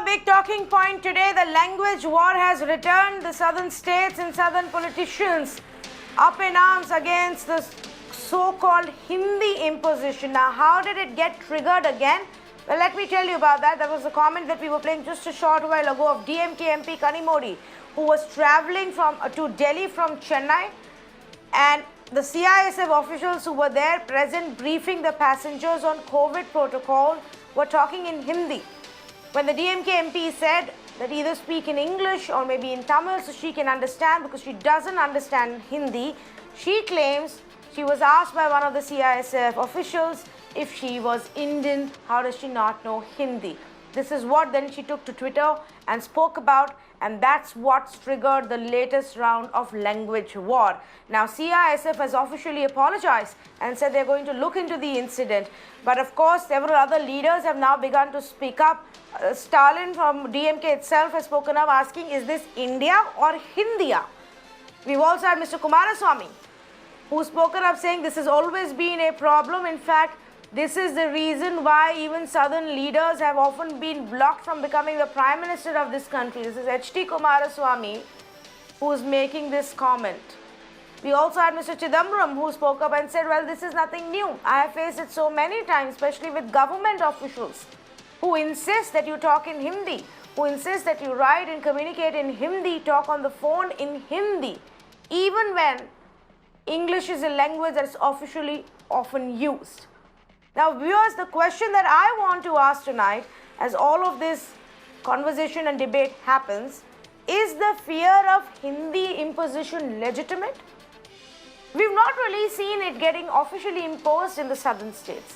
big talking point today. The language war has returned. The southern states and southern politicians up in arms against this so-called Hindi imposition. Now, how did it get triggered again? Well, let me tell you about that. That was a comment that we were playing just a short while ago of DMK MP Kanimodi, who was traveling to Delhi from Chennai, and the CISF officials who were there present briefing the passengers on COVID protocol were talking in Hindi. When the DMK MP said that either speak in English or maybe in Tamil so she can understand, because she doesn't understand Hindi, she claims she was asked by one of the CISF officials if she was Indian. How does she not know Hindi? This is what then she took to Twitter and spoke about, and that's what's triggered the latest round of language war. Now, CISF has officially apologized and said they're going to look into the incident. But of course, several other leaders have now begun to speak up. Stalin from DMK itself has spoken up asking, is this India or Hindia? We've also had Mr. Kumaraswamy, who's spoken up saying this has always been a problem. In fact, this is the reason why even southern leaders have often been blocked from becoming the Prime Minister of this country. This is H.D. Kumaraswamy who's making this comment. We also had Mr. Chidambaram, who spoke up and said, well, this is nothing new. I have faced it so many times, especially with government officials who insist that you talk in Hindi, who insist that you write and communicate in Hindi, talk on the phone in Hindi, even when English is a language that is officially often used. Now, viewers, the question that I want to ask tonight, as all of this conversation and debate happens, is the fear of Hindi imposition legitimate? We've not really seen it getting officially imposed in the southern states.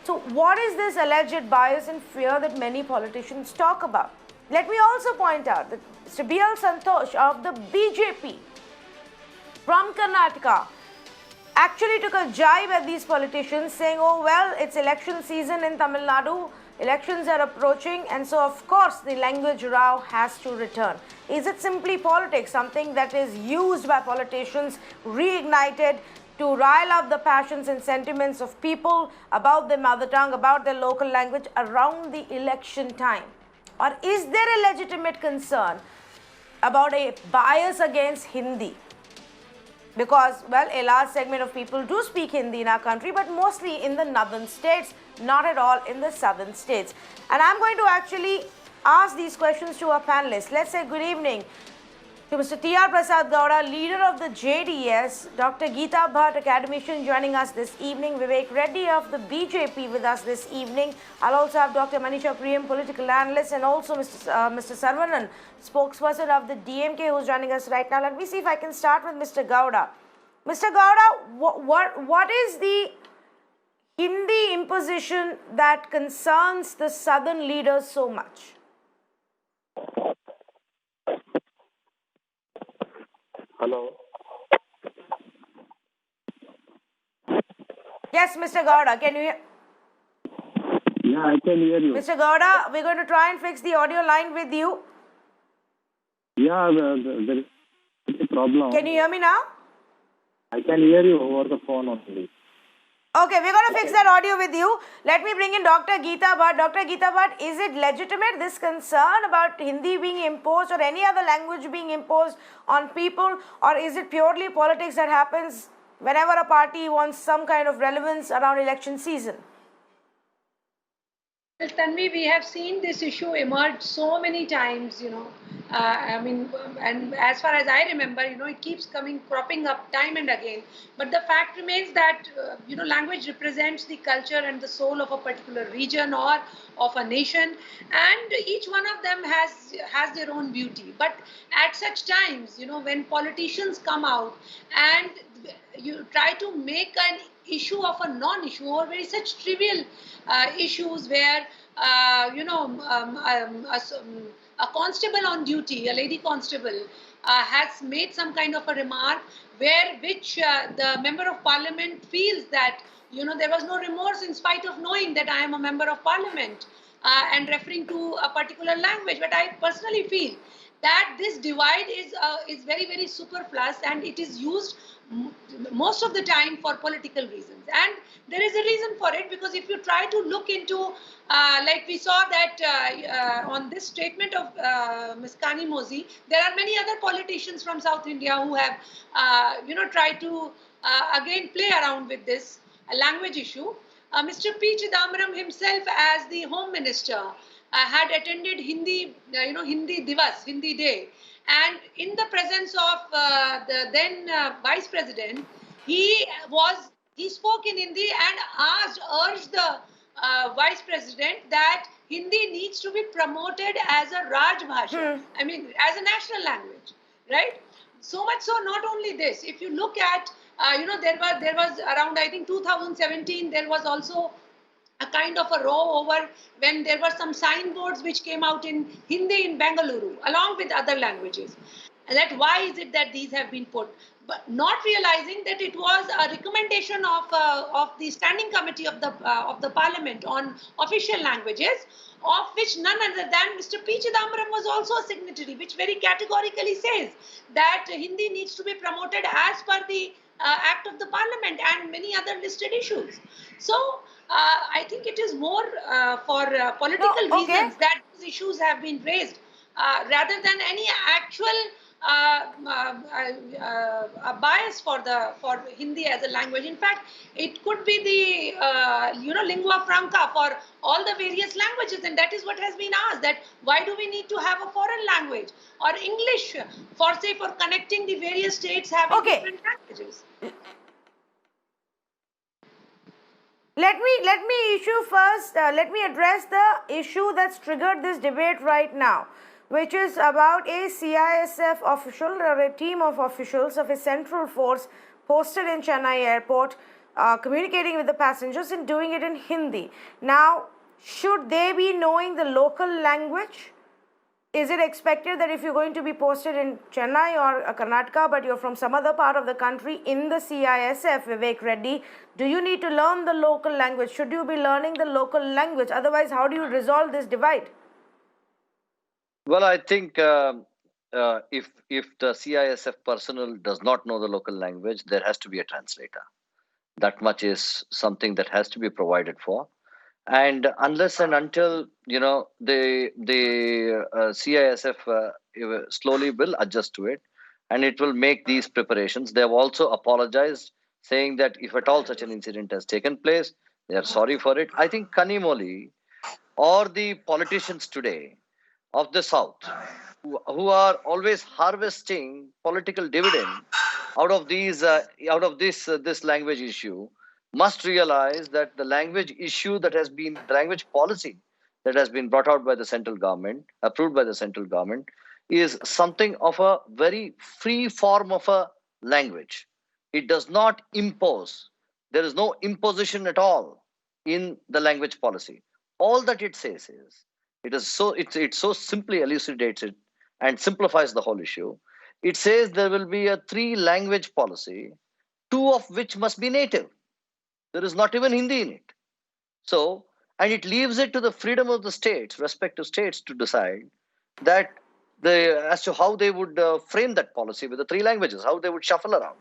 So, what is this alleged bias and fear that many politicians talk about? Let me also point out that Mr. B.L. Santosh of the BJP from Karnataka actually took a jibe at these politicians, saying, oh, well, it's election season in Tamil Nadu, elections are approaching, and so of course the language row has to return. Is it simply politics, something that is used by politicians, reignited to rile up the passions and sentiments of people about their mother tongue, about their local language around the election time? Or is there a legitimate concern about a bias against Hindi? Because, well, a large segment of people do speak Hindi in our country, but mostly in the northern states, not at all in the southern states. And I'm going to actually ask these questions to our panelists. Let's say good evening to Mr. T.R. Prasad Gowda, leader of the JDS, Dr. Geeta Bhatt, academician, joining us this evening, Vivek Reddy of the BJP with us this evening. I'll also have Dr. Manisha Priyam, political analyst, and also Mr. Sarvanan, spokesperson of the DMK, who's joining us right now. Let me see if I can start with Mr. Gowda. Mr. Gowda, what is the Hindi imposition that concerns the southern leaders so much? Hello. Yes, Mr. Gowda, can you hear? Yeah, I can hear you. Mr. Gowda, we're going to try and fix the audio line with you. Yeah, there is a problem. Can you hear me now? I can hear you over the phone only. Okay, we're going to fix that audio with you. Let me bring in Dr. Geeta Bhatt. Dr. Geeta Bhatt, is it legitimate, this concern about Hindi being imposed or any other language being imposed on people, or is it purely politics that happens whenever a party wants some kind of relevance around election season? Well, Tanvi, we have seen this issue emerge so many times, and as far as I remember, it keeps cropping up time and again. But the fact remains that, language represents the culture and the soul of a particular region or of a nation, and each one of them has their own beauty. But at such times, when politicians come out and you try to make an issue of a non-issue or very such trivial issues where a constable on duty, a lady constable, has made some kind of a remark which the member of parliament feels that there was no remorse in spite of knowing that I am a member of parliament and referring to a particular language. But I personally feel that this divide is very, very superfluous, and it is used most of the time for political reasons. And there is a reason for it, because if you try to look into, like we saw that on this statement of Ms. Kani Mozi, there are many other politicians from South India who have, tried to again play around with this language issue. Mr. P. Chidambaram himself, as the Home Minister, had attended Hindi Divas, Hindi Day, and in the presence of the then Vice President, he spoke in Hindi and urged the Vice President that Hindi needs to be promoted as a Raj Bhasha. I mean, as a national language, right? So much so, not only this. If you look at, there was around, I think, 2017. There was also a kind of a row over when there were some signboards which came out in Hindi in Bengaluru, along with other languages. And that why is it that these have been put? But not realizing that it was a recommendation of the standing committee of the parliament on official languages, of which none other than Mr. P. Chidambaram was also a signatory, which very categorically says that Hindi needs to be promoted as per the Act of the Parliament and many other listed issues. So I think it is more for political reasons that these issues have been raised, rather than any actual a bias for Hindi as a language. In fact, it could be the lingua franca for all the various languages, and that is what has been asked. That why do we need to have a foreign language or English for connecting the various states having different languages? Let me issue first. Let me address the issue that's triggered this debate right now, which is about a CISF official or a team of officials of a central force posted in Chennai airport, communicating with the passengers and doing it in Hindi. Now, should they be knowing the local language? Is it expected that if you're going to be posted in Chennai or Karnataka, but you're from some other part of the country in the CISF, Vivek Reddy, do you need to learn the local language? Should you be learning the local language? Otherwise, how do you resolve this divide? Well, I think if the CISF personnel does not know the local language, there has to be a translator. That much is something that has to be provided for. And unless and until the CISF slowly will adjust to it, and it will make these preparations. They have also apologized, saying that if at all such an incident has taken place, they are sorry for it. I think Kanimoli or the politicians today of the South, who are always harvesting political dividend out of this language issue, must realize that the language policy that has been brought out by the central government, approved by the central government, is something of a very free form of a language. It does not impose. There is no imposition at all in the language policy. All that it says is, it so simply elucidates it and simplifies the whole issue. It says there will be a 3-language policy, 2 of which must be native. There is not even Hindi in it. So, and it leaves it to the freedom of the states, respective states, to decide that as to how they would frame that policy with the 3 languages, how they would shuffle around.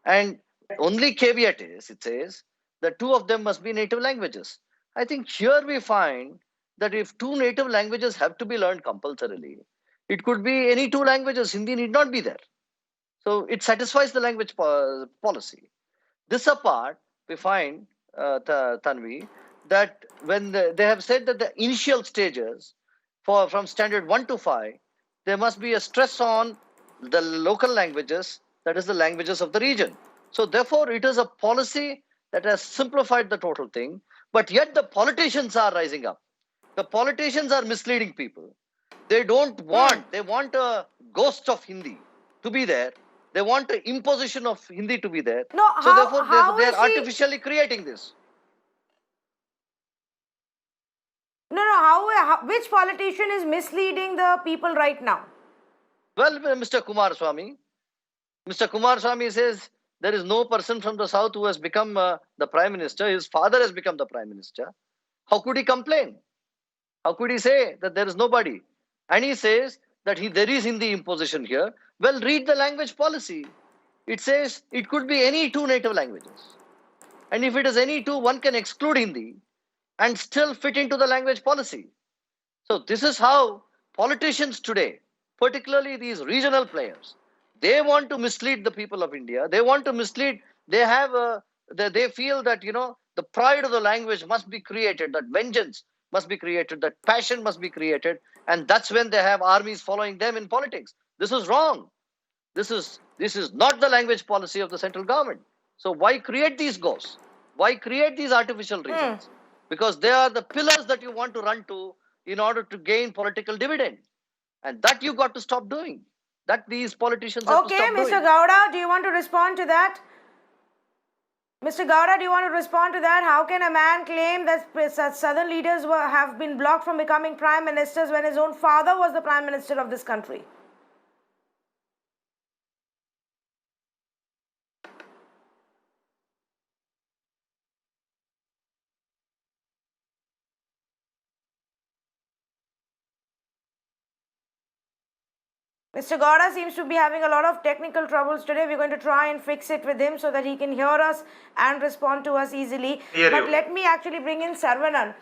And only caveat is, it says that 2 of them must be native languages. I think here we find that if 2 native languages have to be learned compulsorily, it could be any 2 languages. Hindi need not be there. So it satisfies the language policy. This apart, we find, Tanvi, that when they have said that the initial stages from standard 1 to 5, there must be a stress on the local languages, that is the languages of the region. So therefore, it is a policy that has simplified the total thing, but yet the politicians are rising up. The politicians are misleading people. They want a ghost of Hindi to be there. They want an imposition of Hindi to be there. No, so therefore, they are artificially creating this. No, which politician is misleading the people right now? Well, Mr. Kumaraswamy says there is no person from the South who has become the Prime Minister. His father has become the Prime Minister. How could he complain? How could he say that there is nobody? And he says that there is Hindi imposition here. Well, read the language policy. It says it could be any two native languages. And if it is any two, one can exclude Hindi and still fit into the language policy. So this is how politicians today, particularly these regional players, they want to mislead the people of India. They want to mislead. They have they feel that the pride of the language must be created, that vengeance must be created, that passion must be created, and that's when they have armies following them in politics. This is wrong. This is not the language policy of the central government. So why create these ghosts? Why create these artificial regions? Because they are the pillars that you want to run to in order to gain political dividend. And that you got to stop doing. That these politicians have to Okay, stop Mr. doing. Gowda, do you want to respond to that? Mr. Gowda, do you want to respond to that? How can a man claim that southern leaders have been blocked from becoming prime ministers when his own father was the prime minister of this country? Mr. Gowda seems to be having a lot of technical troubles today. We're going to try and fix it with him so that he can hear us and respond to us easily. But let me actually bring in Saravanan.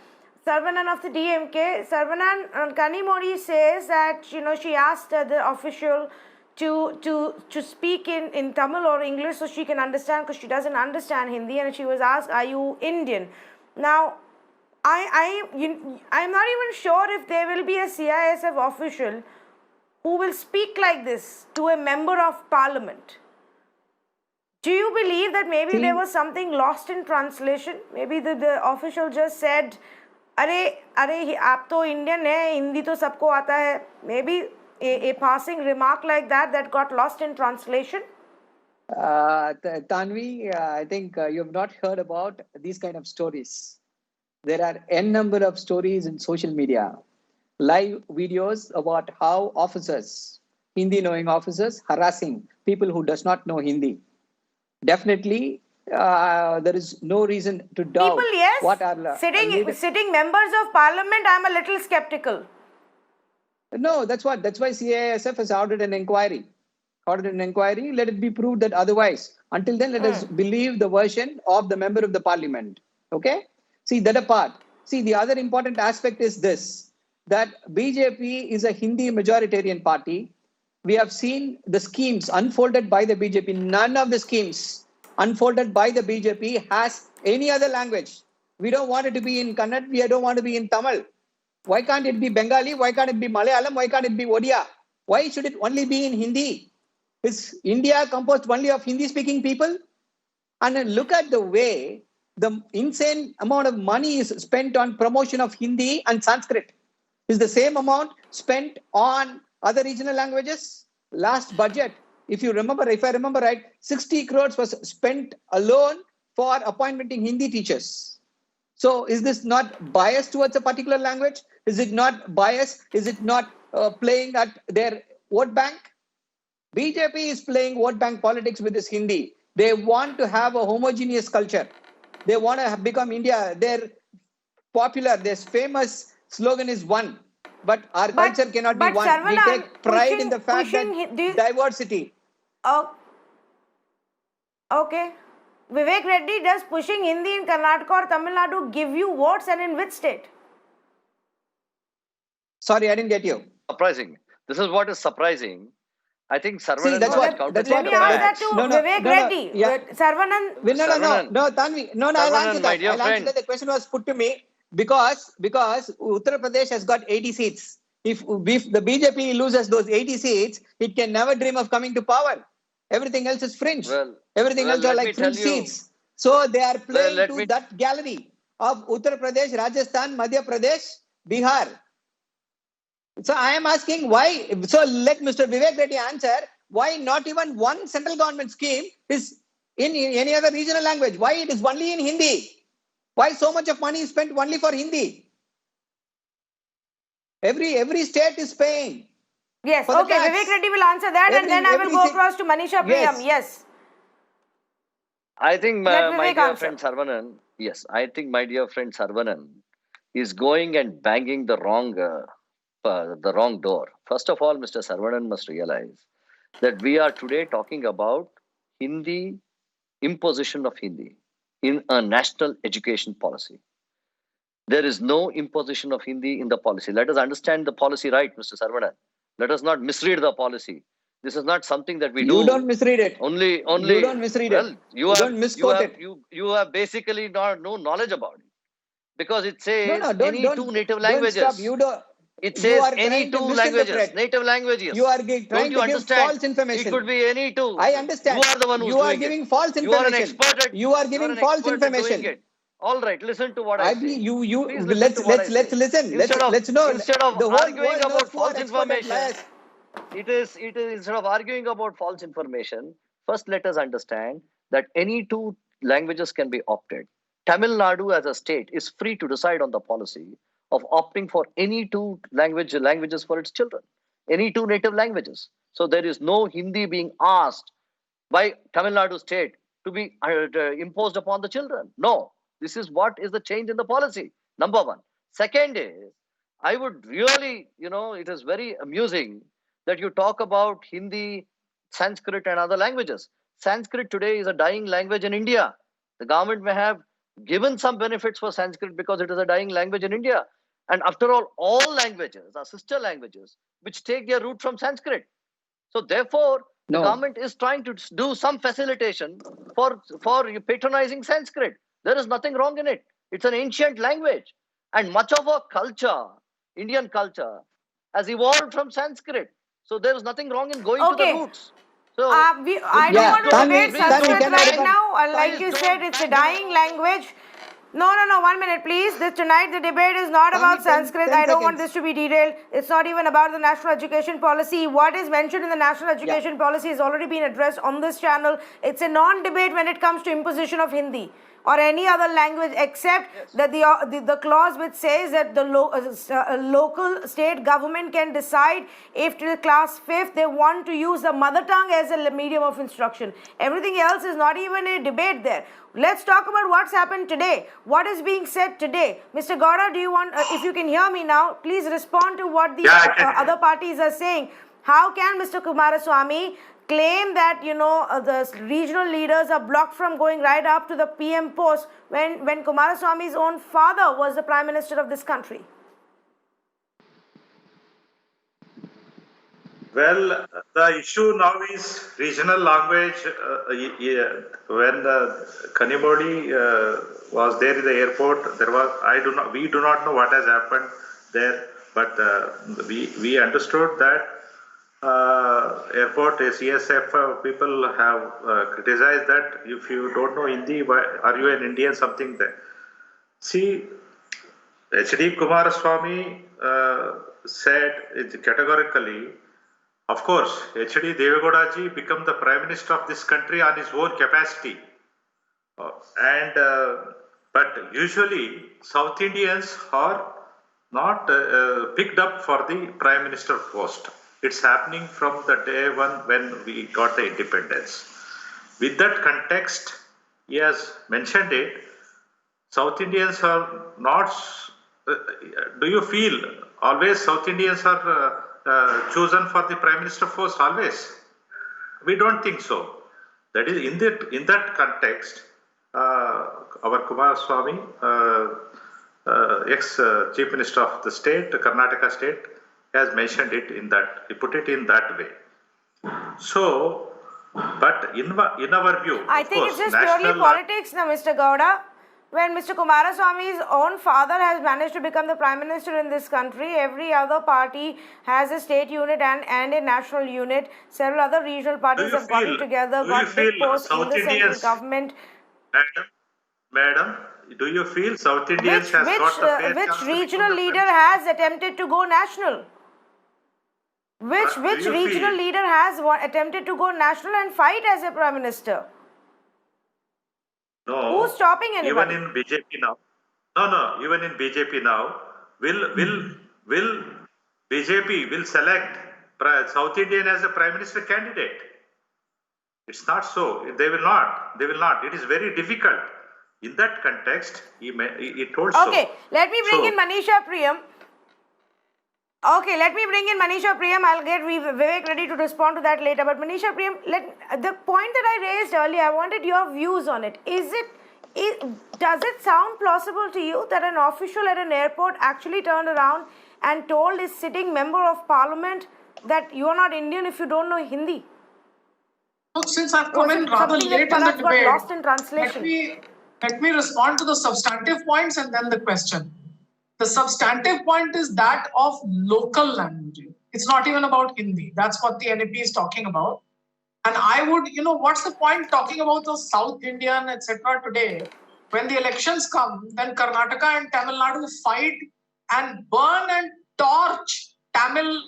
Saravanan of the DMK. Saravanan, Kanimori says that, she asked the official to speak in Tamil or English so she can understand, because she doesn't understand Hindi, and she was asked, are you Indian? Now, I'm not even sure if there will be a CISF official who will speak like this to a member of parliament. Do you believe that maybe there was something lost in translation? Maybe the official just said, "Arey, aap to Indian hai, Hindi to sabko aata hai." Maybe a passing remark like that got lost in translation? Tanvi, I think you have not heard about these kind of stories. There are n number of stories in social media, live videos about how officers, Hindi knowing officers, harassing people who does not know Hindi. Definitely, there is no reason to doubt. People, yes. What are sitting members of parliament, I'm a little skeptical. No, that's why CISF has ordered an inquiry. Let it be proved that otherwise. Until then, let us believe the version of the member of the parliament. Okay? See, that apart. See, the other important aspect is this, that BJP is a Hindi majoritarian party. We have seen the schemes unfolded by the BJP. None of the schemes unfolded by the BJP has any other language. We don't want it to be in Kannada. We don't want to be in Tamil. Why can't it be Bengali? Why can't it be Malayalam? Why can't it be Odia? Why should it only be in Hindi? Is India composed only of Hindi-speaking people? And then look at the way the insane amount of money is spent on promotion of Hindi and Sanskrit. Is the same amount spent on other regional languages? Last budget, if I remember right, 60 crores was spent alone for appointing Hindi teachers. So is this not biased towards a particular language? Is it not biased? Is it not playing at their vote bank? BJP is playing vote bank politics with this Hindi. They want to have a homogeneous culture. They want to become India. They're popular. Their famous slogan is one. But our culture cannot be one. Saravanan, we take pride in the fact that diversity. Okay. Vivek Reddy, does pushing Hindi in Karnataka or Tamil Nadu give you votes, and in which state? Sorry, I didn't get you. Surprising. This is what is surprising. I think Saravanan. See, that's what. Let me ask that to Vivek Reddy. Yeah. Saravanan. No, Tanvi. No, I'll answer that. I'll answer that. The question was put to me because Uttar Pradesh has got 80 seats. If the BJP loses those 80 seats, it can never dream of coming to power. Everything else is fringe. Everything else are like fringe seats. So they are playing to that gallery of Uttar Pradesh, Rajasthan, Madhya Pradesh, Bihar. So I am asking why. So let Mr. Vivek Reddy answer why not even one central government scheme is in any other regional language. Why it is only in Hindi? Why so much of money is spent only for Hindi? Every state is paying. Yes, okay, Vivek Reddy will answer that, and then I will go across to Manisha Priyam. Yes. I think my dear friend Saravanan, I think my dear friend Saravanan is going and banging the wrong door. First of all, Mr. Saravanan must realize that we are today talking about Hindi, imposition of Hindi in a national education policy. There is no imposition of Hindi in the policy. Let us understand the policy right, Mr. Saravanan. Let us not misread the policy. This is not something that we do. You don't misread it. Only. You don't misread well, it. You don't misquote it. You have basically no knowledge about it, because it says Don't two native don't languages. stop. You don't. It You says are any trying to two languages, misinterpret. native languages. You are Don't trying you to give understand? false information. It could be any two. I understand. You are the one who's You are doing giving it. false You are an information. expert at. You are giving false information. It. All right, listen to what I say. Please listen let's to what I let's say. listen. Let's know. Instead of the whole arguing world knows about who are false expert at information, liars. it is instead of arguing about false information, first let us understand that any two languages can be opted. Tamil Nadu as a state is free to decide on the policy of opting for any two languages for its children, any two native languages. So there is no Hindi being asked by Tamil Nadu state to be imposed upon the children. No, this is what is the change in the policy. Number one. Second is, I would really, it is very amusing that you talk about Hindi, Sanskrit, and other languages. Sanskrit today is a dying language in India. The government may have given some benefits for Sanskrit because it is a dying language in India. And after all languages are sister languages which take their root from Sanskrit. So therefore, the government is trying to do some facilitation for patronizing Sanskrit. There is nothing wrong in it. It's an ancient language. And much of our culture, Indian culture, has evolved from Sanskrit. So there is nothing wrong in going to the roots. So I don't want to debate Sanskrit right now. Like you said, it's a dying language. No, 1 minute, please. Tonight the debate is not about Sanskrit. I don't want this to be derailed. It's not even about the national education policy. What is mentioned in the national education policy has already been addressed on this channel. It's a non-debate when it comes to imposition of Hindi or any other language, except that the clause which says that the local state government can decide if till class 5th they want to use the mother tongue as a medium of instruction. Everything else is not even a debate there. Let's talk about what's happened today. What is being said today? Mr. Gowda, do you want, if you can hear me now, please respond to what the other parties are saying. How can Mr. Kumaraswamy claim that, the regional leaders are blocked from going right up to the PM post when Kumaraswamy's own father was the Prime Minister of this country? Well, the issue now is regional language. When Kanimodi was there in the airport, we do not know what has happened there, but we understood that airport CSF people have criticized that if you don't know Hindi, why are you an Indian, something there. See, H.D. Kumaraswamy said categorically, of course, H.D. Devegowda ji become the Prime Minister of this country on his own capacity. But usually South Indians are not picked up for the Prime Minister post. It's happening from the day one when we got the independence. With that context, he has mentioned it. South Indians are not. Do you feel always South Indians are chosen for the Prime Minister post always? We don't think so. That is in that context, our Kumaraswamy, ex-Chief Minister of the state, Karnataka state, has mentioned it in that. He put it in that way. So, but in our view, I think it's just purely politics now, Mr. Gowda. When Mr. Kumaraswamy's own father has managed to become the Prime Minister in this country, every other party has a state unit and a national unit. Several other regional parties have gotten together, got big posts in the central government. Madam, do you feel South Indians has got the fair which regional leader has attempted to go national? Which regional leader has attempted to go national and fight as a Prime Minister? No. Who's stopping anybody? Even in BJP now. No. Even in BJP now, will BJP will select South Indian as a Prime Minister candidate? It's not so. They will not. It is very difficult. In that context, he told so. Okay, let me bring in Manisha Priyam. Okay, let me bring in Manisha Priyam. I'll get Vivek ready to respond to that later. But Manisha Priyam, the point that I raised earlier, I wanted your views on it. Does it sound plausible to you that an official at an airport actually turned around and told his sitting member of parliament that you are not Indian if you don't know Hindi? Look, since I've Or come was in it rather something that late in the perhaps got debate, lost in translation? let me respond to the substantive points and then the question. The substantive point is that of local languages. It's not even about Hindi. That's what the NAP is talking about. And I would, what's the point talking about the South Indian, etc. today? When the elections come, then Karnataka and Tamil Nadu fight and burn and torch Tamil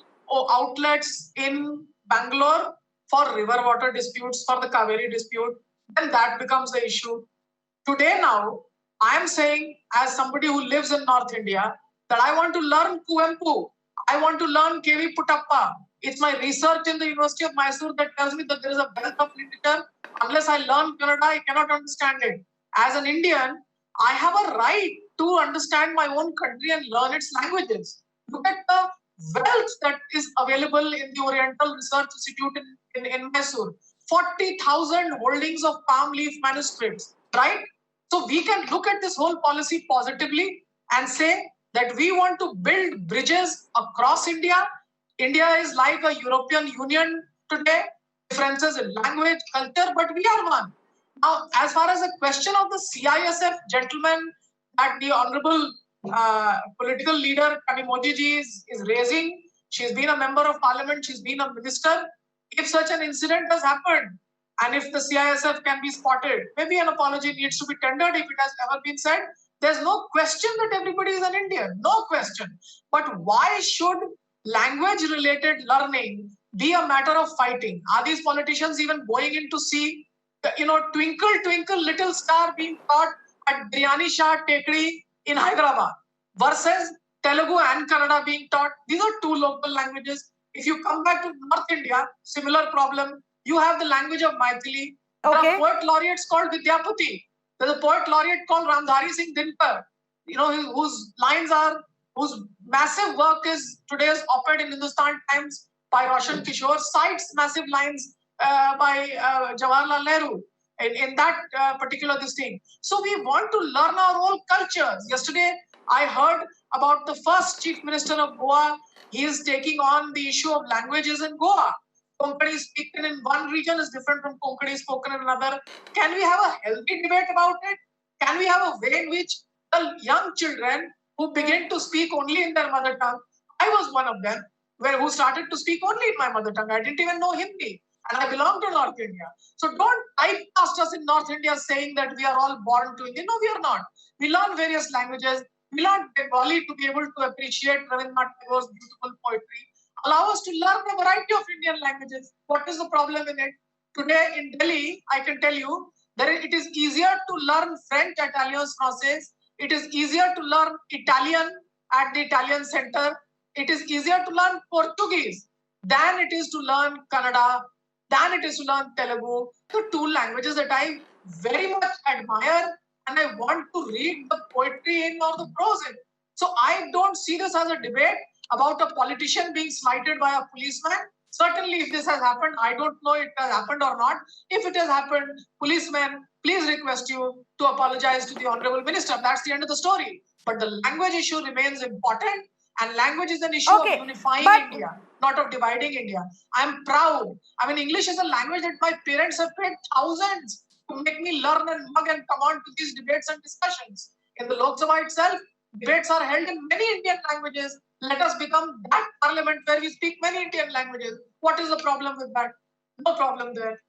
outlets in Bangalore for river water disputes, for the Kaveri dispute. Then that becomes the issue. Today now, I am saying, as somebody who lives in North India, that I want to learn Kuvempu. I want to learn K.V. Puttappa. It's my research in the University of Mysore that tells me that there is a wealth of literature. Unless I learn Kannada, I cannot understand it. As an Indian, I have a right to understand my own country and learn its languages. Look at the wealth that is available in the Oriental Research Institute in Mysore. 40,000 holdings of palm leaf manuscripts, right? So we can look at this whole policy positively and say that we want to build bridges across India. India is like a European Union today, differences in language, culture, but we are one. Now, as far as the question of the CISF gentleman that the honorable political leader Kanimodi ji is raising, she's been a member of parliament, she's been a minister. If such an incident has happened, and if the CISF can be spotted, maybe an apology needs to be tendered if it has ever been said. There's no question that everybody is an Indian, no question. But why should language-related learning be a matter of fighting? Are these politicians even going in to see, twinkle, twinkle, little star being taught at Biryani Shah Tekri in Hyderabad versus Telugu and Kannada being taught? These are two local languages. If you come back to North India, similar problem. You have the language of Maithili. There are poet laureates called Vidyapati. There's a poet laureate called Ramdhari Singh Dinkar, whose massive work is today's op-ed in Hindustan Times by Roshan Kishore, cites massive lines by Jawaharlal Nehru in that particular thing. So we want to learn our own cultures. Yesterday, I heard about the first Chief Minister of Goa. He is taking on the issue of languages in Goa. Konkani spoken in one region is different from Konkani spoken in another. Can we have a healthy debate about it? Can we have a way in which the young children who begin to speak only in their mother tongue, I was one of them, who started to speak only in my mother tongue. I didn't even know Hindi. And I belong to North India. So don't typecast us in North India saying that we are all born to India. No, we are not. We learn various languages. We learn Bengali to be able to appreciate Rabindranath Tagore's beautiful poetry. Allow us to learn a variety of Indian languages. What is the problem in it? Today in Delhi, I can tell you, it is easier to learn French at Alliance Française. It is easier to learn Italian at the Italian Center. It is easier to learn Portuguese than it is to learn Kannada, than it is to learn Telugu. The two languages that I very much admire and I want to read the poetry in or the prose in. So I don't see this as a debate about a politician being slighted by a policeman. Certainly, if this has happened, I don't know if it has happened or not. If it has happened, policemen, please request you to apologize to the Honorable Minister. That's the end of the story. But the language issue remains important, and language is an issue of unifying India, not of dividing India. I'm proud. I mean, English is a language that my parents have paid thousands to make me learn and mug and come on to these debates and discussions. In the Lok Sabha itself, debates are held in many Indian languages. Let us become that parliament where we speak many Indian languages. What is the problem with that? No problem there.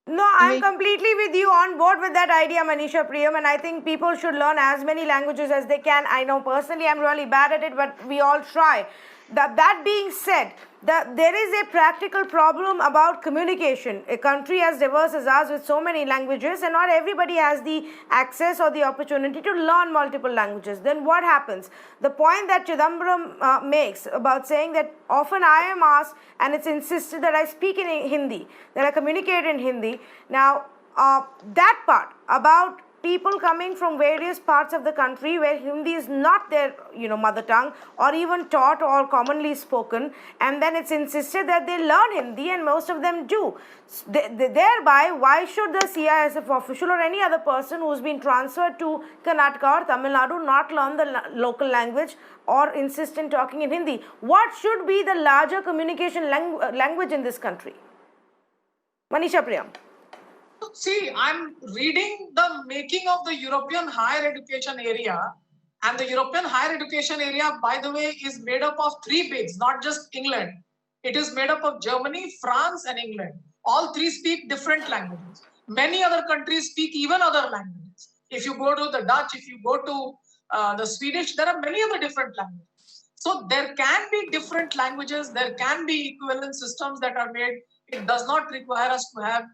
No, I'm completely with you, on board with that idea, Manisha Priyam, and I think people should learn as many languages as they can. I know personally I'm really bad at it, but we all try. That being said, there is a practical problem about communication. A country as diverse as ours with so many languages, and not everybody has the access or the opportunity to learn multiple languages. Then what happens? The point that Chidambaram makes about saying that often I am asked and it's insisted that I speak in Hindi, that I communicate in Hindi. Now, that part about people coming from various parts of the country where Hindi is not their mother tongue or even taught or commonly spoken, and then it's insisted that they learn Hindi, and most of them do. Thereby, why should the CISF official or any other person who's been transferred to Karnataka or Tamil Nadu not learn the local language or insist in talking in Hindi? What should be the larger communication language in this country? Manisha Priyam. See, I'm reading the making of the European higher education area, and the European higher education area, by the way, is made up of 3 bigs, not just England. It is made up of Germany, France, and England. All 3 speak different languages. Many other countries speak even other languages. If you go to the Dutch, if you go to the Swedish, there are many other different languages. So there can be different languages, there can be equivalent systems that are made. It does not require us to have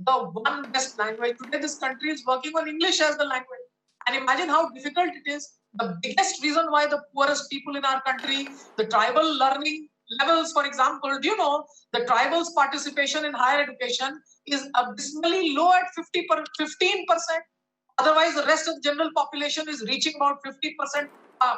the one best language. Today, this country is working on English as the language. And imagine how difficult it is. The biggest reason why the poorest people in our country, the tribal learning levels, for example, do you know the tribals' participation in higher education is abysmally low at 15%. Otherwise, the rest of the general population is reaching about 50%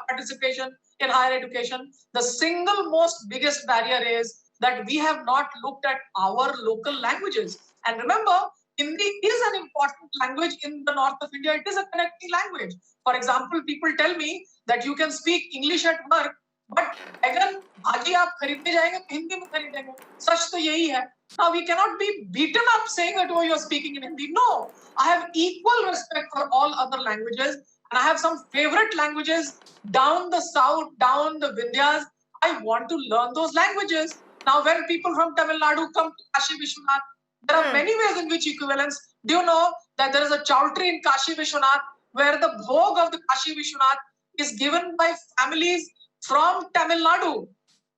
participation in higher education. The single most biggest barrier is that we have not looked at our local languages. And remember, Hindi is an important language in the north of India. It is a connecting language. For example, people tell me that you can speak English at work, but अगर भाजी आप खरीदने जाएंगे तो हिंदी में खरीदेंगे. सच तो यही है. Now we cannot be beaten up saying that, oh, you're speaking in Hindi. No, I have equal respect for all other languages, and I have some favorite languages down the south, down the Vindhyas. I want to learn those languages. Now, when people from Tamil Nadu come to Kashi Vishwanath, there are many ways in which equivalence. Do you know that there is a chowtry in Kashi Vishwanath where the bhog of the Kashi Vishwanath is given by families from Tamil Nadu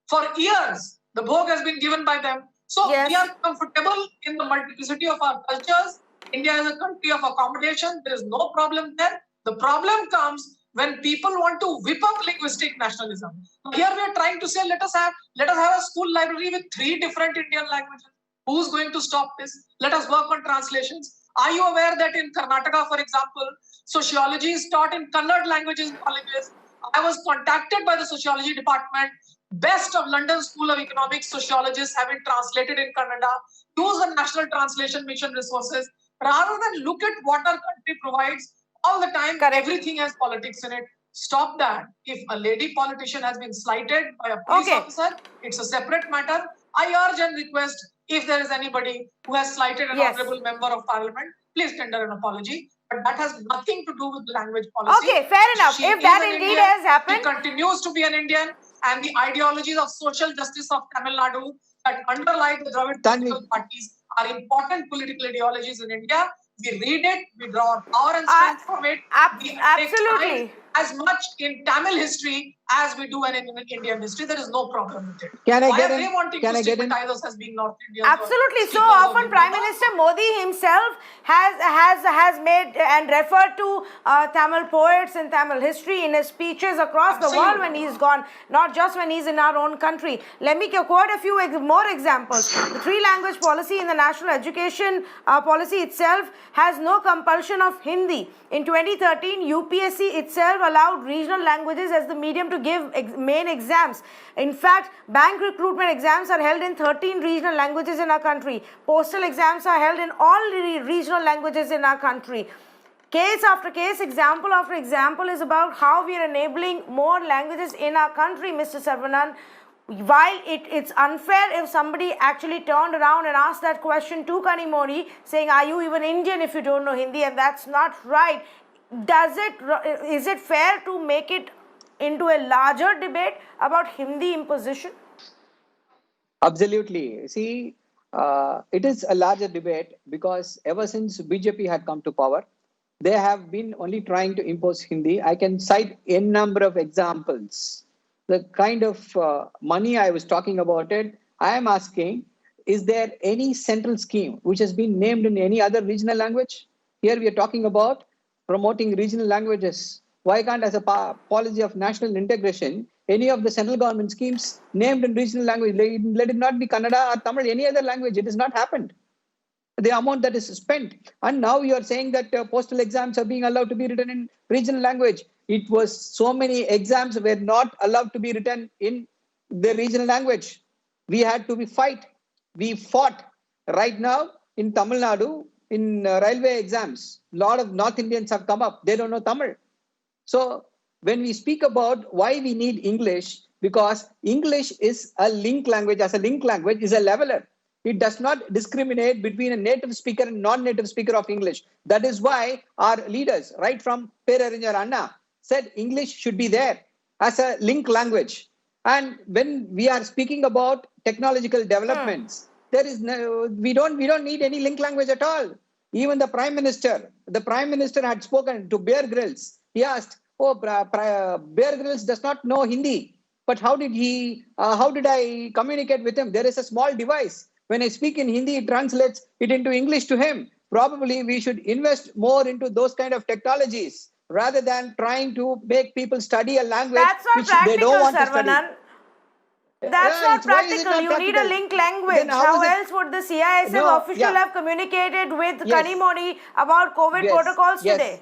for years? The bhog has been given by them. So we are comfortable in the multiplicity of our cultures. India is a country of accommodation. There is no problem there. The problem comes when people want to whip up linguistic nationalism. Here we are trying to say, let us have a school library with 3 different Indian languages. Who's going to stop this? Let us work on translations. Are you aware that in Karnataka, for example, sociology is taught in Kannada languages in colleges? I was contacted by the sociology department. Best of London School of Economics sociologists have been translated in Kannada. Use the National Translation Mission resources. Rather than look at what our country provides all the time, everything has politics in it. Stop that. If a lady politician has been slighted by a police officer, it's a separate matter. I urge and request, if there is anybody who has slighted an honorable member of parliament, please tender an apology. But that has nothing to do with language policy. Okay, fair enough. If that indeed has happened, she continues to be an Indian, and the ideologies of social justice of Tamil Nadu that underlie the Dravid political parties are important political ideologies in India. We read it, we draw power and strength from it. We absolutely. take as much in Tamil history as we do in Indian history. There is no problem with it. Why are they wanting to stigmatize us as being North Indians? Absolutely. So often Prime Minister Modi himself has made and referred to Tamil poets and Tamil history in his speeches across the world when he's gone, not just when he's in our own country. Let me quote a few more examples. The 3-language policy in the national education policy itself has no compulsion of Hindi. In 2013, UPSC itself allowed regional languages as the medium to give main exams. In fact, bank recruitment exams are held in 13 regional languages in our country. Postal exams are held in all regional languages in our country. Case after case, example after example is about how we are enabling more languages in our country, Mr. Saravanan. While it's unfair if somebody actually turned around and asked that question to Kanimoni, saying, are you even Indian if you don't know Hindi? And that's not right. Is it fair to make it into a larger debate about Hindi imposition? Absolutely. See, it is a larger debate because ever since BJP had come to power, they have been only trying to impose Hindi. I can cite a number of examples. The kind of money I was talking about it, I am asking, is there any central scheme which has been named in any other regional language? Here we are talking about promoting regional languages. Why can't, as a policy of national integration, any of the central government schemes named in regional language, let it not be Kannada or Tamil, any other language? It has not happened. the amount that is spent. And now you are saying that postal exams are being allowed to be written in regional language. It was so many exams were not allowed to be written in the regional language. We had to fight. We fought. Right now in Tamil Nadu, in railway exams, a lot of North Indians have come up. They don't know Tamil. So when we speak about why we need English, because English is a link language, as a link language is a leveler. It does not discriminate between a native speaker and non-native speaker of English. That is why our leaders, right from Perarinyar Anna, said English should be there as a link language. And when we are speaking about technological developments, there is no, we don't need any link language at all. Even the Prime Minister had spoken to Bear Grylls. He asked, Bear Grylls does not know Hindi, but how did I communicate with him? There is a small device. When I speak in Hindi, it translates it into English to him. Probably we should invest more into those kind of technologies rather than trying to make people study a language which they don't want to study. That's not practical. You need a link language. How else would the CISF official have communicated with Kanimoni about COVID protocols today?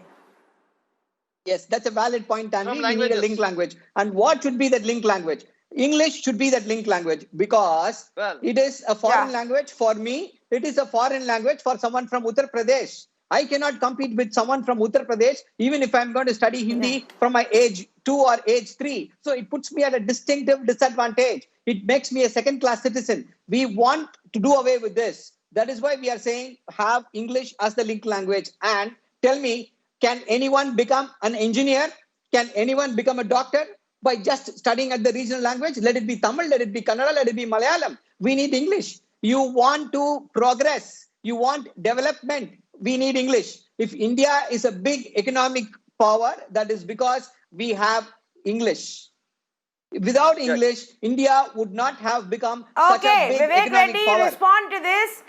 Yes, that's a valid point, Tanvi. We need a link language. And what should be that link language? English should be that link language because it is a foreign language for me. It is a foreign language for someone from Uttar Pradesh. I cannot compete with someone from Uttar Pradesh, even if I'm going to study Hindi from my age 2 or age 3. So it puts me at a distinctive disadvantage. It makes me a second-class citizen. We want to do away with this. That is why we are saying have English as the link language. And tell me, can anyone become an engineer? Can anyone become a doctor by just studying at the regional language? Let it be Tamil, let it be Kannada, let it be Malayalam. We need English. You want to progress. You want development. We need English. If India is a big economic power, that is because we have English. Without English, India would not have become such a big Vivek economic Reddy, power. respond to this.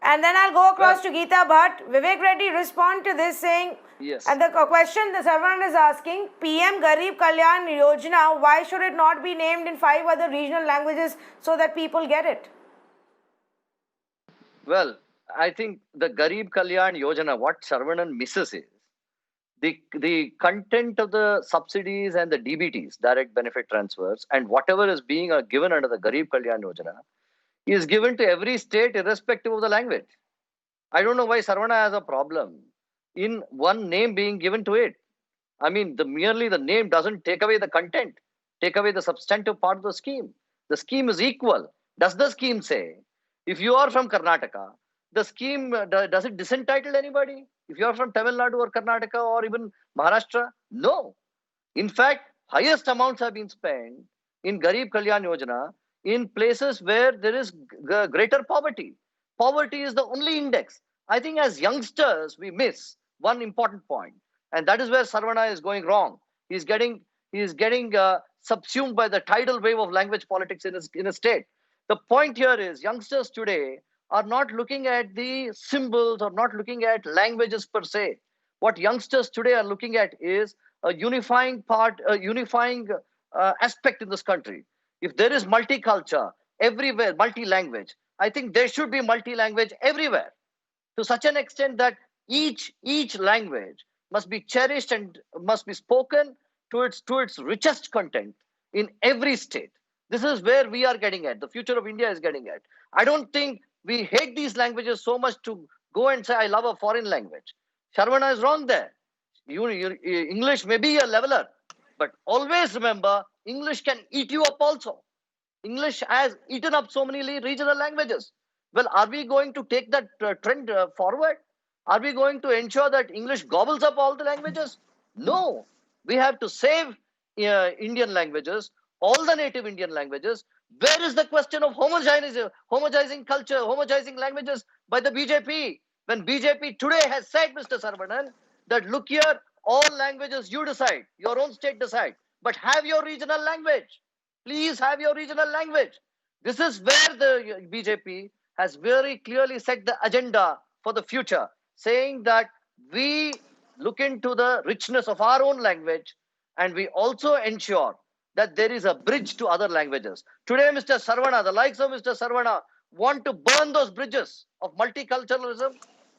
And then I'll go across to Geeta Bhatt. Vivek Reddy, respond to this saying, and the question the servant is asking, PM Garib Kalyan Yojana, why should it not be named in 5 other regional languages so that people get it? Well, I think the Garib Kalyan Yojana, what Saravanan misses is the content of the subsidies and the DBTs, direct benefit transfers, and whatever is being given under the Garib Kalyan Yojana is given to every state irrespective of the language. I don't know why Sarvana has a problem in one name being given to it. I mean, merely the name doesn't take away the content, take away the substantive part of the scheme. The scheme is equal. Does the scheme say, if you are from Karnataka, the scheme, does it disentitle anybody? If you are from Tamil Nadu or Karnataka or even Maharashtra? No. In fact, highest amounts have been spent in Garib Kalyan Yojana in places where there is greater poverty. Poverty is the only index. I think as youngsters, we miss one important point. And that is where Sarvana is going wrong. He is getting subsumed by the tidal wave of language politics in a state. The point here is youngsters today are not looking at the symbols or not looking at languages per se. What youngsters today are looking at is a unifying aspect in this country. If there is multicultural everywhere, multi-language, I think there should be multi-language everywhere, to such an extent that each language must be cherished and must be spoken to its richest content in every state. This is where we are getting at. The future of India is getting at. I don't think we hate these languages so much to go and say, I love a foreign language. Sarvana is wrong there. English may be a leveler, but always remember, English can eat you up also. English has eaten up so many regional languages. Well, are we going to take that trend forward? Are we going to ensure that English gobbles up all the languages? No. We have to save Indian languages, all the native Indian languages. Where is the question of homogenizing culture, homogenizing languages by the BJP? When BJP today has said, Mr. Saravanan, that look here, all languages you decide, your own state decide, but have your regional language. Please have your regional language. This is where the BJP has very clearly set the agenda for the future, saying that we look into the richness of our own language and we also ensure that there is a bridge to other languages. Today, Mr. Sarvana, the likes of Mr. Sarvana, want to burn those bridges of multiculturalism.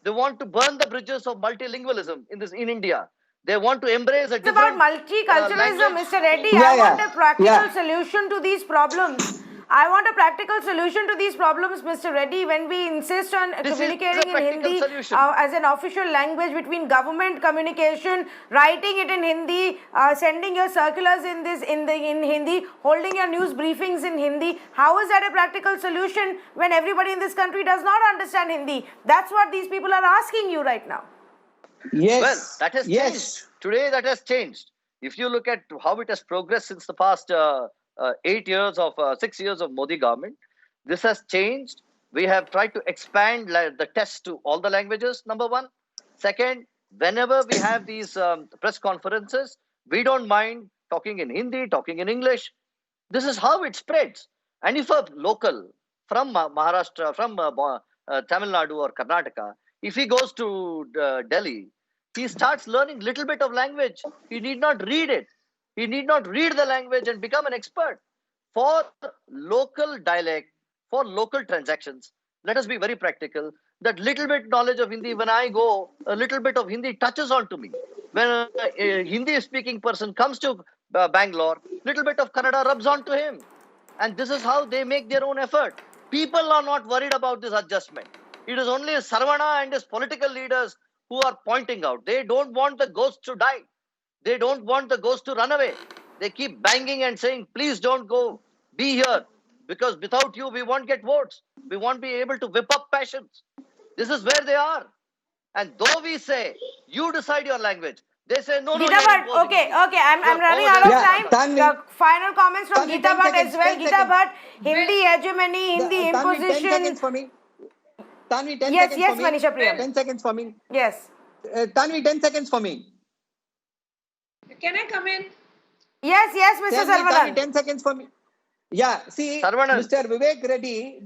They want to burn the bridges of multilingualism in India. They want to embrace a It's about different multiculturalism, language. Mr. Reddy. Yeah, I want yeah. a practical Yeah. solution to these problems. I want a practical solution to these problems, Mr. Reddy. When we insist on This is a communicating in practical Hindi solution. as an official language between government communication, writing it in Hindi, sending your circulars in Hindi, holding your news briefings in Hindi, how is that a practical solution when everybody in this country does not understand Hindi? That's what these people are asking you right now. Yes. Well, that has yes. changed. Today, that has changed. If you look at how it has progressed since the past 6 years of Modi government, this has changed. We have tried to expand the test to all the languages, number one. Second, whenever we have these press conferences, we don't mind talking in Hindi, talking in English. This is how it spreads. And if a local from Maharashtra, from Tamil Nadu or Karnataka, if he goes to Delhi, he starts learning little bit of language. He need not read it. He need not read the language and become an expert. For local dialect, for local transactions, let us be very practical. That little bit knowledge of Hindi, when I go, a little bit of Hindi touches on to me. When a Hindi speaking person comes to Bangalore, little bit of Kannada rubs on to him. And this is how they make their own effort. People are not worried about this adjustment. It is only Sarvana and his political leaders who are pointing out. They don't want the ghost to die. They don't want the ghost to run away. They keep banging and saying, please don't go. Be here. Because without you, we won't get votes. We won't be able to whip up passions. This is where they are. And though we say, you decide your language, they say, no, Geeta you're Bhatt, imposing okay, it. I'm running Oh, out of yeah, time. Tanvi. The final comments from Tanvi, Geeta 10 Bhatt seconds, as well. 10 Geeta seconds. Bhatt, Hindi hegemony, Hindi Tanvi, 10 imposition. seconds for me. Tanvi, 10 Yes, seconds yes, for me. Manisha Priyam. 10 seconds for me. Yes. Tanvi, 10 seconds for me. Can I come in? Yes, Mr. Tanvi, Sarvanan. 10 seconds for me. Yeah, see, Sarvanan. Mr. Vivek Reddy,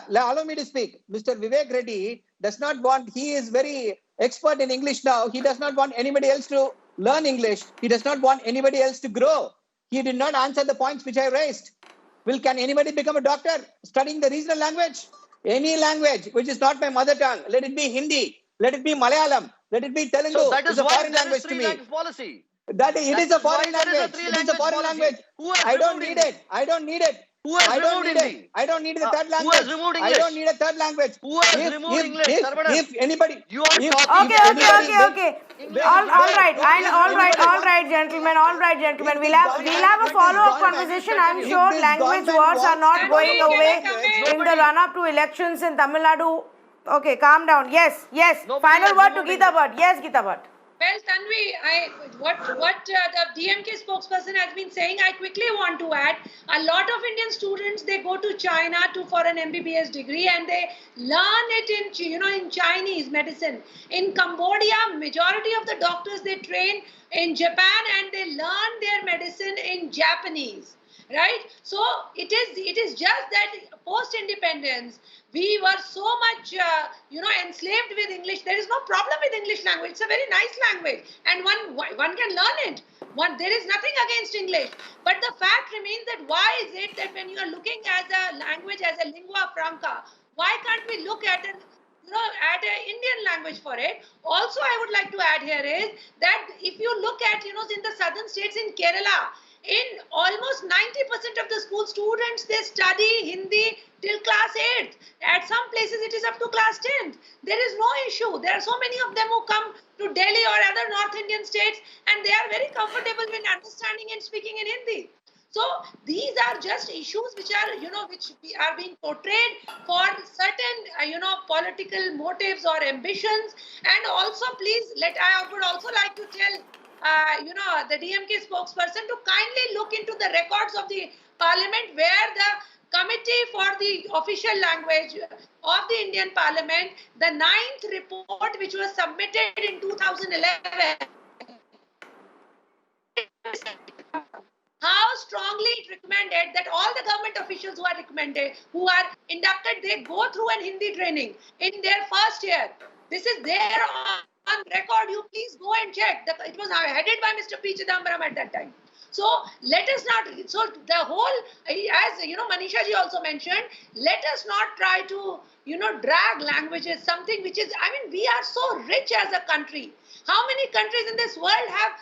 allow me to speak. Mr. Vivek Reddy does not want, he is very expert in English now. He does not want anybody else to learn English. He does not want anybody else to grow. He did not answer the points which I raised. Can anybody become a doctor studying the regional language? Any language which is not my mother tongue, let it be Hindi, let it be Malayalam, let it be Telugu. So that is It's a why foreign there is language to me. three-language policy. It is a foreign why there is a language. It is a three-language foreign policy. language. Who has I don't removed need Hindi? it. I don't need it. Who has I don't removed need Hindi? it. I don't need the third Who language. has removed I English? don't need a third language. Who has removed English, Sarvanan? If anybody, You are if talking anybody Okay. English. All right, gentlemen. We'll have a follow-up conversation. I'm If sure this language government wars are not wants- going Tanvi, away can I come in the run-up to elections in Tamil Nadu. Okay, calm down. Yes. Nobody Final has word to removed Geeta Bhatt. Yes, Geeta Bhatt. Well, Tanvi, what the DMK spokesperson has been saying, I quickly want to add. A lot of Indian students, they go to China for an MBBS degree and they learn it in Chinese medicine. In Cambodia, majority of the doctors, they train in Japan and they learn their medicine in Japanese. Right? So it is just that post-independence, we were so much, enslaved with English. There is no problem with English language. It's a very nice language, and one can learn it. There is nothing against English, but the fact remains that why is it that when you are looking at a language as a lingua franca, why can't we look at an Indian language for it? Also, I would like to add here is that if you look at in the southern states in Kerala, in almost 90% of the school students, they study Hindi till class 8th. At some places, it is up to class 10th. There is no issue. There are so many of them who come to Delhi or other North Indian states, and they are very comfortable with understanding and speaking in Hindi. So these are just issues which are, which are being portrayed for certain, political motives or ambitions. And also, please, I would also like to tell the DMK spokesperson to kindly look into the records of the parliament where the committee for the official language of the Indian parliament, the 9th report which was submitted in 2011, how strongly it recommended that all the government officials who are inducted, they go through an Hindi training in their first year. This is there on record. You please go and check. It was headed by Mr. P. Chidambaram at that time. So let us not, so the whole, as Manisha ji also mentioned, let us not try to, drag languages, something which is, we are so rich as a country. How many countries in this world have,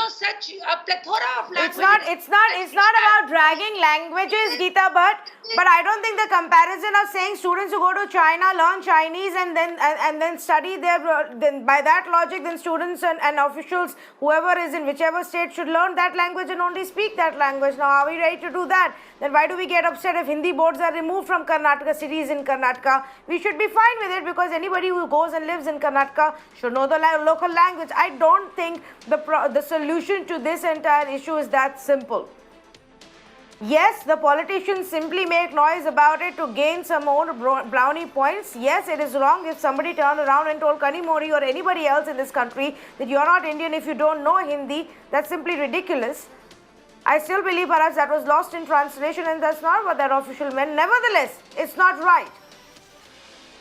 such a plethora of languages? It's not about dragging languages, Geeta, but I don't think the comparison of saying students who go to China learn Chinese and then study there, then by that logic, then students and officials, whoever is in whichever state, should learn that language and only speak that language. Now, are we ready to do that? Then why do we get upset if Hindi boards are removed from Karnataka, cities in Karnataka? We should be fine with it, because anybody who goes and lives in Karnataka should know the local language. I don't think the solution to this entire issue is that simple. Yes, the politicians simply make noise about it to gain some more brownie points. Yes, it is wrong if somebody turned around and told Kanimori or anybody else in this country that you are not Indian if you don't know Hindi. That's simply ridiculous. I still believe perhaps that was lost in translation and that's not what that official meant. Nevertheless, it's not right.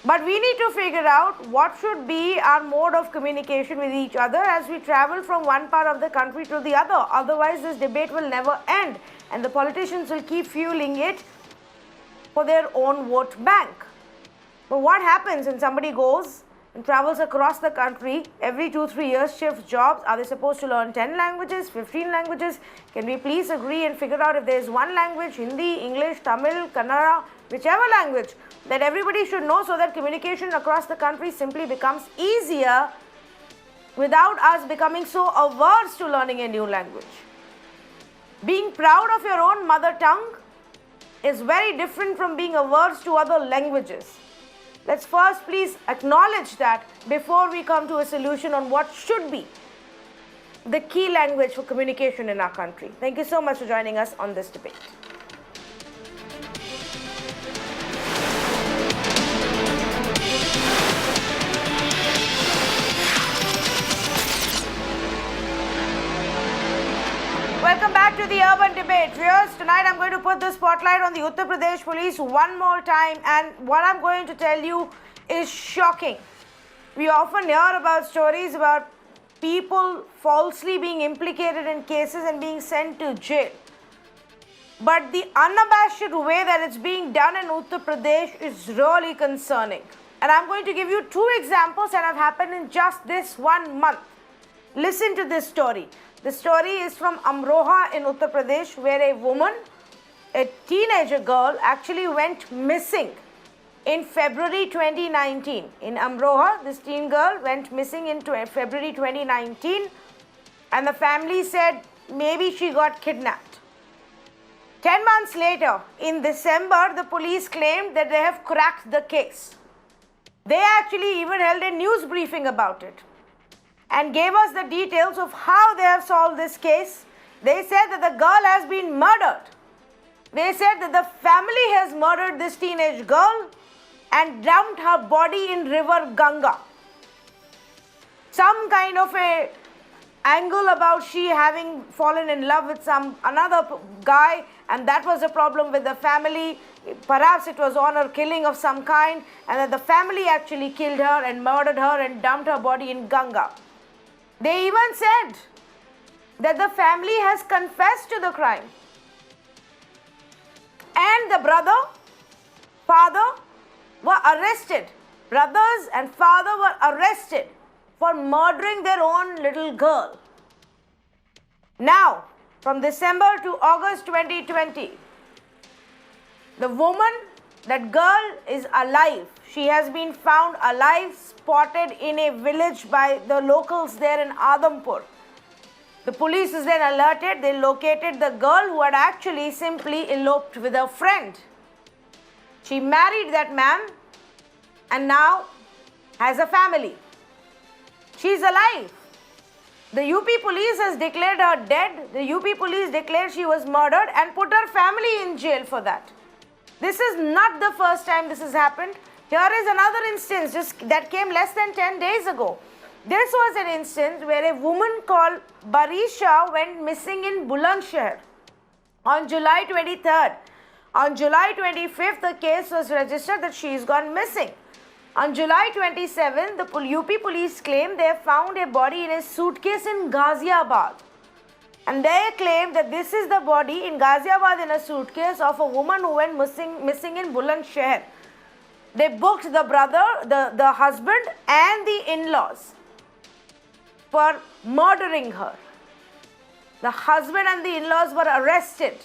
But we need to figure out what should be our mode of communication with each other as we travel from one part of the country to the other. Otherwise, this debate will never end and the politicians will keep fueling it for their own vote bank. But what happens when somebody goes and travels across the country every 2-3 years, shifts jobs? Are they supposed to learn 10 languages, 15 languages? Can we please agree and figure out if there is one language, Hindi, English, Tamil, Kannada, whichever language, that everybody should know so that communication across the country simply becomes easier without us becoming so averse to learning a new language. Being proud of your own mother tongue is very different from being averse to other languages. Let's first please acknowledge that before we come to a solution on what should be the key language for communication in our country. Thank you so much for joining us on this debate. Welcome back to the Urban Debate. Viewers, tonight I'm going to put the spotlight on the Uttar Pradesh police one more time, and what I'm going to tell you is shocking. We often hear about stories about people falsely being implicated in cases and being sent to jail. But the unabashed way that it's being done in Uttar Pradesh is really concerning. And I'm going to give you 2 examples that have happened in just this 1 month. Listen to this story. The story is from Amroha in Uttar Pradesh, where a woman, a teenager girl, actually went missing in February 2019. In Amroha, this teen girl went missing in February 2019, and the family said maybe she got kidnapped. 10 months later, in December, the police claimed that they have cracked the case. They actually even held a news briefing about it and gave us the details of how they have solved this case. They said that the girl has been murdered. They said that the family has murdered this teenage girl and dumped her body in river Ganga. Some kind of a angle about she having fallen in love with another guy, and that was a problem with the family. Perhaps it was honor killing of some kind, and that the family actually killed her and murdered her and dumped her body in Ganga. They even said that the family has confessed to the crime. And the brother, father were arrested. Brothers and father were arrested for murdering their own little girl. Now, from December to August 2020, the woman, that girl, is alive. She has been found alive, spotted in a village by the locals there in Adampur. The police is then alerted. They located the girl who had actually simply eloped with her friend. She married that man and now has a family. She's alive. The UP police has declared her dead. The UP police declared she was murdered and put her family in jail for that. This is not the first time this has happened. Here is another instance that came less than 10 days ago. This was an instance where a woman called Barisha went missing in Bulandshahr on July 23rd. On July 25th, the case was registered that she is gone missing. On July 27th, the UP police claimed they have found a body in a suitcase in Ghaziabad. And they claim that this is the body in Ghaziabad in a suitcase of a woman who went missing in Bulandshahr. They booked the brother, the husband and the in-laws for murdering her. The husband and the in-laws were arrested.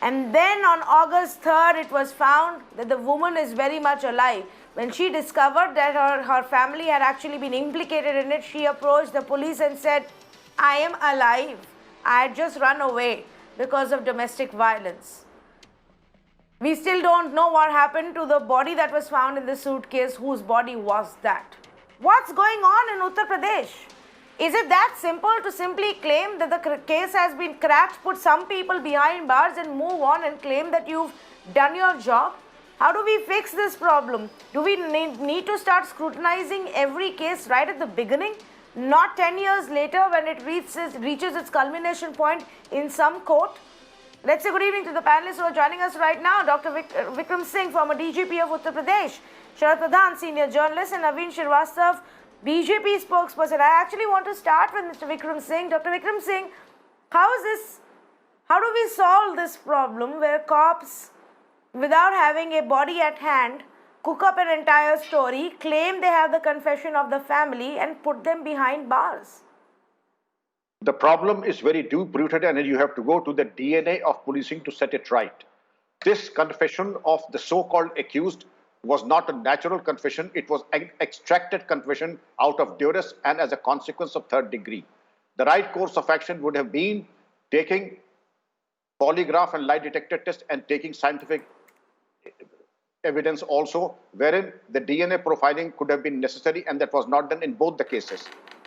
And then on August 3rd, it was found that the woman is very much alive. When she discovered that her family had actually been implicated in it, she approached the police and said, I am alive. I had just run away because of domestic violence. We still don't know what happened to the body that was found in the suitcase. Whose body was that? What's going on in Uttar Pradesh? Is it that simple to simply claim that the case has been cracked, put some people behind bars and move on and claim that you've done your job? How do we fix this problem? Do we need to start scrutinizing every case right at the beginning? Not 10 years later when it reaches its culmination point in some court? Let's say good evening to the panelists who are joining us right now. Dr. Vikram Singh, former DGP of Uttar Pradesh, Sharad Pradhan, senior journalist, and Naveen Srivastava, BJP spokesperson. I actually want to start with Mr. Vikram Singh. Dr. Vikram Singh, how do we solve this problem where cops, without having a body at hand, cook up an entire story, claim they have the confession of the family and put them behind bars? The problem is very deep-rooted, and you have to go to the DNA of policing to set it right. This confession of the so-called accused was not a natural confession. It was an extracted confession out of duress and as a consequence of third degree. The right course of action would have been taking polygraph and lie detector test and taking scientific evidence also, wherein the DNA profiling could have been necessary, and that was not done in both the cases.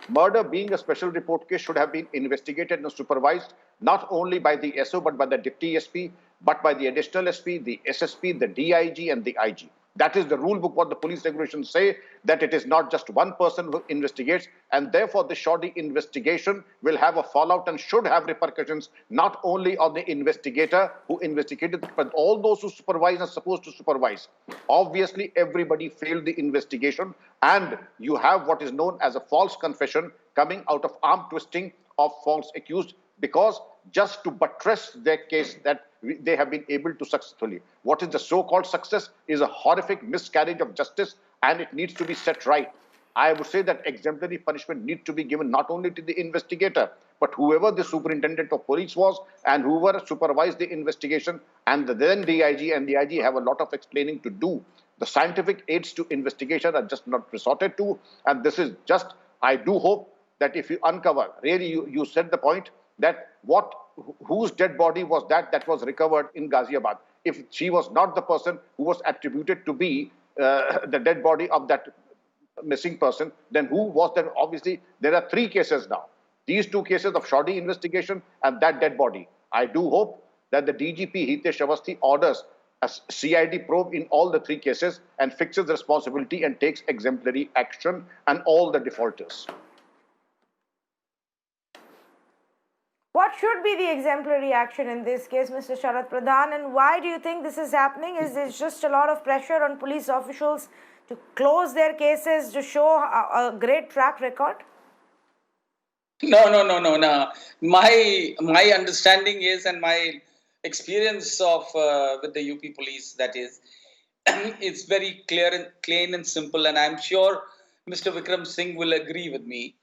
Murder being a special report case should have been investigated and supervised not only by the SO but by the Deputy SP, but by the Additional SP, the SSP, the DIG and the IG. That is the rule book, what the police regulations say, that it is not just one person who investigates, and therefore the shoddy investigation will have a fallout and should have repercussions not only on the investigator who investigated, but all those who supervise are supposed to supervise. Obviously, everybody failed the investigation, and you have what is known as a false confession coming out of arm twisting of false accused, because just to buttress their case that they have been able to successfully. What is the so-called success is a horrific miscarriage of justice, and it needs to be set right. I would say that exemplary punishment needs to be given not only to the investigator, but whoever the superintendent of police was and whoever supervised the investigation, and the then DIG and the IG have a lot of explaining to do. The scientific aids to investigation are just not resorted to, and this is just, I do hope that if you uncover, really you said the point, that whose dead body was that was recovered in Ghaziabad. If she was not the person who was attributed to be the dead body of that missing person, then who was there? Obviously, there are three cases now. These two cases of shoddy investigation and that dead body. I do hope that the DGP Hitesh Awasthi orders a CID probe in all the three cases and fixes responsibility and takes exemplary action on all the defaulters. What should be the exemplary action in this case, Mr. Sharad Pradhan, and why do you think this is happening? Is there just a lot of pressure on police officials to close their cases, to show a great track record? No. My understanding is, and my experience of with the UP police, that is, it's very clear and simple, and I'm sure Mr. Vikram Singh will agree with me.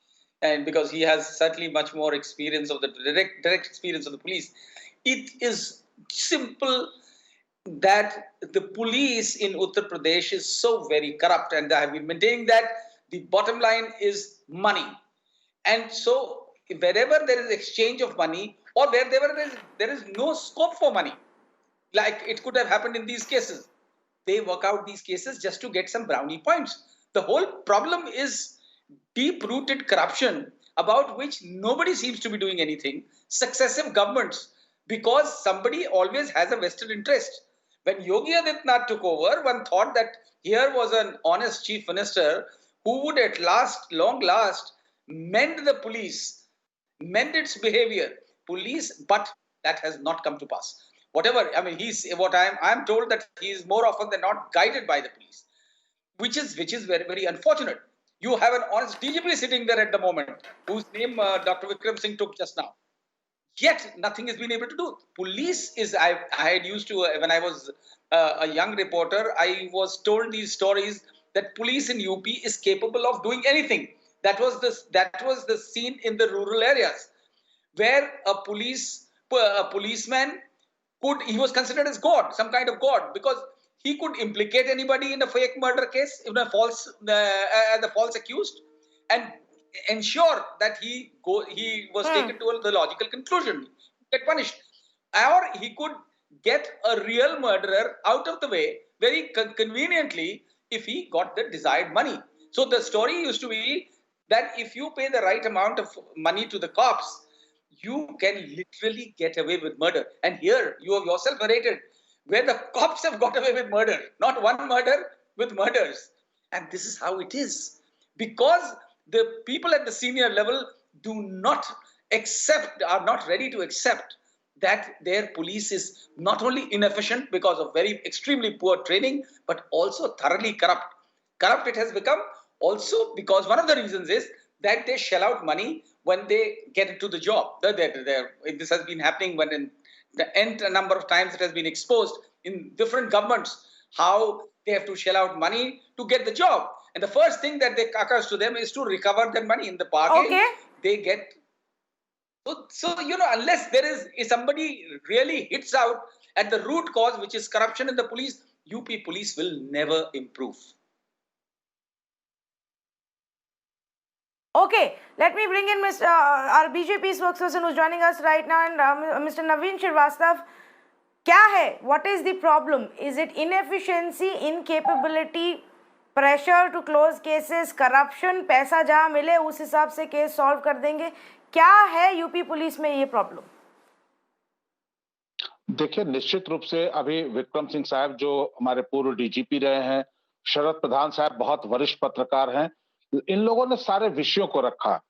And because he has certainly much more experience of the direct experience of the police, it is simple that the police in Uttar Pradesh is so very corrupt, and I have been maintaining that the bottom line is money. And so wherever there is exchange of money, or wherever there is no scope for money, like it could have happened in these cases, they work out these cases just to get some brownie points. The whole problem is deep-rooted corruption about which nobody seems to be doing anything. Successive governments, because somebody always has a vested interest. When Yogi Adityanath took over, one thought that here was an honest chief minister who would at long last, mend the police, mend its behavior, police, but that has not come to pass. Whatever, I mean, I'm told that he is more often than not guided by the police, which is very, very unfortunate. You have an honest DGP sitting there at the moment, whose name Dr. Vikram Singh took just now. Yet nothing has been able to do. Police is, I had used to, when I was a young reporter, I was told these stories that police in UP is capable of doing anything. That was the scene in the rural areas, where a policeman he was considered as God, some kind of God, because he could implicate anybody in a fake murder case, in a false, the false accused, and ensure that he was taken to the logical conclusion, get punished, or he could get a real murderer out of the way very conveniently if he got the desired money. So the story used to be that if you pay the right amount of money to the cops, you can literally get away with murder. And here you have yourself narrated where the cops have got away with murder, not one murder, with murders. And this is how it is, because the people at the senior level do not accept, are not ready to accept that their police is not only inefficient because of very extremely poor training, but also thoroughly corrupt. Corrupt it has become also because one of the reasons is that they shell out money when they get into the job. This has been happening when in the nth number of times it has been exposed in different governments, how they have to shell out money to get the job. And the first thing that occurs to them is to recover their money. In the bargain, they get... So, unless there is somebody really hits out at the root cause, which is corruption in the police, UP police will never improve. Okay, let me bring in our BJP spokesperson who's joining us right now, and Mr. Naveen Srivastava. क्या है? What is the problem? Is it inefficiency, incapability, pressure to close cases, corruption, पैसा जहाँ मिले उस हिसाब से case solve कर देंगे? क्या है यूपी पुलिस में ये प्रॉब्लम? देखिए, निश्चित रूप से अभी विक्रम सिंह साहब जो हमारे पूर्व डीजीपी रहे हैं, शरद प्रधान साहब बहुत वरिष्ठ पत्रकार हैं, इन लोगों ने सारे विषयों को रखा।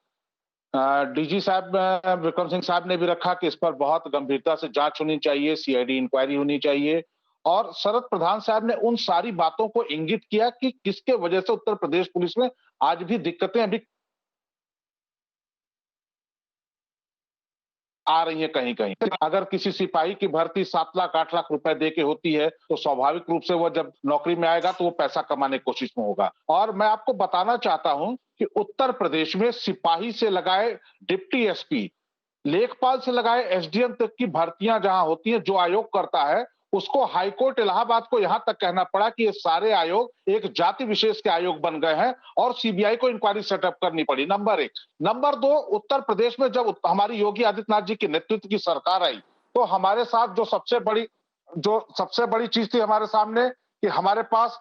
डीजी साहब विक्रम सिंह साहब ने भी रखा कि इस पर बहुत गंभीरता से जांच होनी चाहिए, सीआईडी इंक्वायरी होनी चाहिए, और शरद प्रधान साहब ने उन सारी बातों को इंगित किया कि किसके वजह से उत्तर प्रदेश पुलिस में आज भी दिक्कतें अभी आ रही है कहीं कहीं। अगर किसी सिपाही की भर्ती 7 लाख 8 लाख रुपए दे के होती है तो स्वाभाविक रूप से वो जब नौकरी में आएगा तो वो पैसा कमाने की कोशिश में होगा। और मैं आपको बताना चाहता हूं कि उत्तर प्रदेश में सिपाही से लगाए डिप्टी एसपी, लेखपाल से लगाए एसडीएम तक की भर्तियां जहां होती हैं, जो आयोग करता है, उसको हाईकोर्ट इलाहाबाद को यहां तक कहना पड़ा कि ये सारे आयोग एक जाति विशेष के आयोग बन गए हैं और सीबीआई को इंक्वायरी सेटअप करनी पड़ी। नंबर 1। नंबर 2, उत्तर प्रदेश में जब हमारी योगी आदित्यनाथ जी के नेतृत्व की सरकार आई तो हमारे साथ जो सबसे बड़ी चीज थी हमारे सामने कि हमारे पास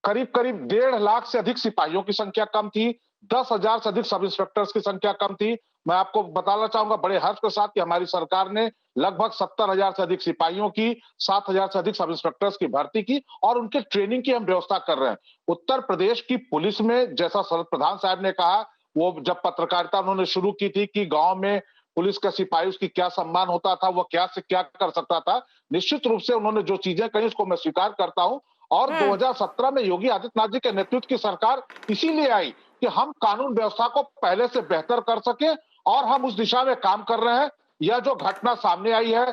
करीब 1.5 लाख से अधिक सिपाहियों की संख्या कम थी, 10,000 से अधिक सब इंस्पेक्टर्स की संख्या कम थी। मैं आपको बताना चाहूंगा बड़े हर्ष के साथ कि हमारी सरकार ने लगभग 70,000 से अधिक सिपाहियों की, 7,000 से अधिक सब इंस्पेक्टर्स की भर्ती की और उनके ट्रेनिंग की हम व्यवस्था कर रहे हैं। उत्तर प्रदेश की पुलिस में, जैसा शरद प्रधान साहब ने कहा, वो जब पत्रकारिता उन्होंने शुरू की थी कि गांव में पुलिस का सिपाही उसकी क्या सम्मान होता था, वो क्या से क्या कर सकता था, निश्चित रूप से उन्होंने जो चीजें कही उसको मैं स्वीकार करता हूं। और 2017 में योगी आदित्यनाथ जी के नेतृत्व की सरकार इसीलिए आई कि हम कानून व्यवस्था को पहले से बेहतर कर सके और हम उस दिशा में काम कर रहे हैं। यह जो घटना सामने आई है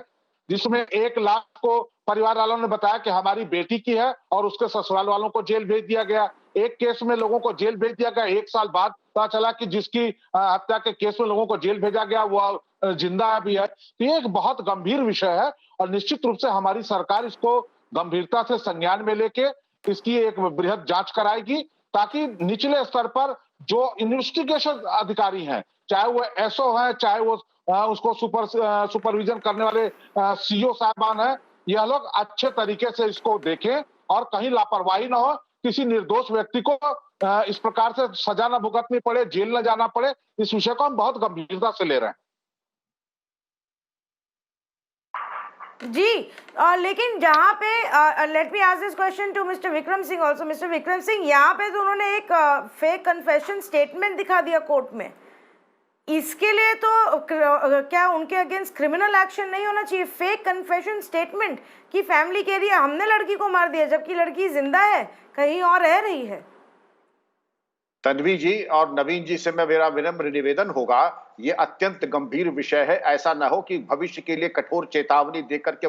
जिसमें 1 लाख को परिवार वालों ने बताया कि हमारी बेटी की है और उसके ससुराल वालों को जेल भेज दिया गया, एक केस में लोगों को जेल भेज दिया गया, 1 साल बाद पता चला कि जिसकी हत्या के केस में लोगों को जेल भेजा गया वो जिंदा भी है। तो ये एक बहुत गंभीर विषय है और निश्चित रूप से हमारी सरकार इसको गंभीरता से संज्ञान में लेके इसकी एक बृहद जांच कराएगी ताकि निचले स्तर पर जो इन्वेस्टिगेशन अधिकारी हैं, चाहे वो एसओ हैं, चाहे वो उसको सुपरविजन करने वाले सीओ साहबान हैं, यह लोग अच्छे तरीके से इसको देखें और कहीं लापरवाही ना हो, किसी निर्दोष व्यक्ति को इस प्रकार से सजा न भुगतनी पड़े, जेल न जाना पड़े। इस विषय को हम बहुत गंभीरता से ले रहे हैं। जी, लेकिन जहाँ पे let me ask this question to mister Vikram Singh also. Mister Vikram Singh, यहाँ पे तो उन्होंने एक फेक कन्फेशन स्टेटमेंट दिखा दिया कोर्ट में, इसके लिए तो क्या उनके अगेंस्ट क्रिमिनल एक्शन नहीं होना चाहिए? फेक कन्फेशन स्टेटमेंट कि फैमिली कह रही है हमने लड़की को मार दिया जबकि लड़की जिंदा है, कहीं और रह रही है। तन्वी जी और नवीन जी से मेरा विनम्र निवेदन होगा, ये अत्यंत गंभीर विषय है। ऐसा ना हो कि भविष्य के लिए कठोर चेतावनी देकर के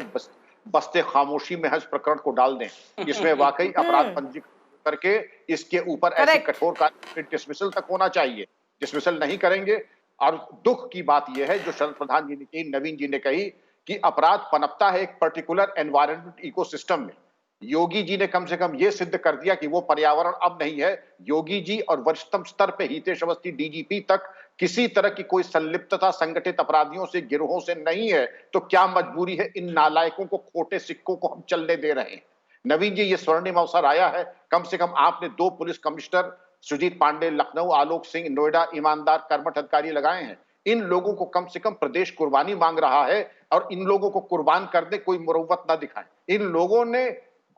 बस्ते खामोशी में हज प्रकरण को डाल दें। इसमें वाकई अपराध पंजीकृत करके इसके ऊपर ऐसी कठोर कार्रवाई डिसमिसल तक होना चाहिए। डिसमिसल नहीं करेंगे। और दुख की बात यह है जो शरद प्रधान जी ने कही, नवीन जी ने कही कि अपराध पनपता है एक पर्टिकुलर एनवायरमेंट इकोसिस्टम में। योगी जी ने कम से कम यह सिद्ध कर दिया कि वो पर्यावरण अब नहीं है। योगी जी और वरिष्ठतम स्तर पे हितेश अवस्थी डीजीपी तक किसी तरह की कोई संलिप्तता संगठित अपराधियों से, गिरोहों से नहीं है, तो क्या मजबूरी है इन नालायकों को, खोटे सिक्कों को हम चलने दे रहे हैं। नवीन जी, ये स्वर्णिम अवसर आया है। कम से कम आपने 2 पुलिस कमिश्नर सुजीत पांडे लखनऊ, आलोक सिंह नोएडा, ईमानदार कर्मठ अधिकारी लगाए हैं। इन लोगों को कम से कम प्रदेश कुर्बानी मांग रहा है और इन लोगों को कुर्बान कर दे, कोई मुरव्वत ना दिखाएं। इन लोगों ने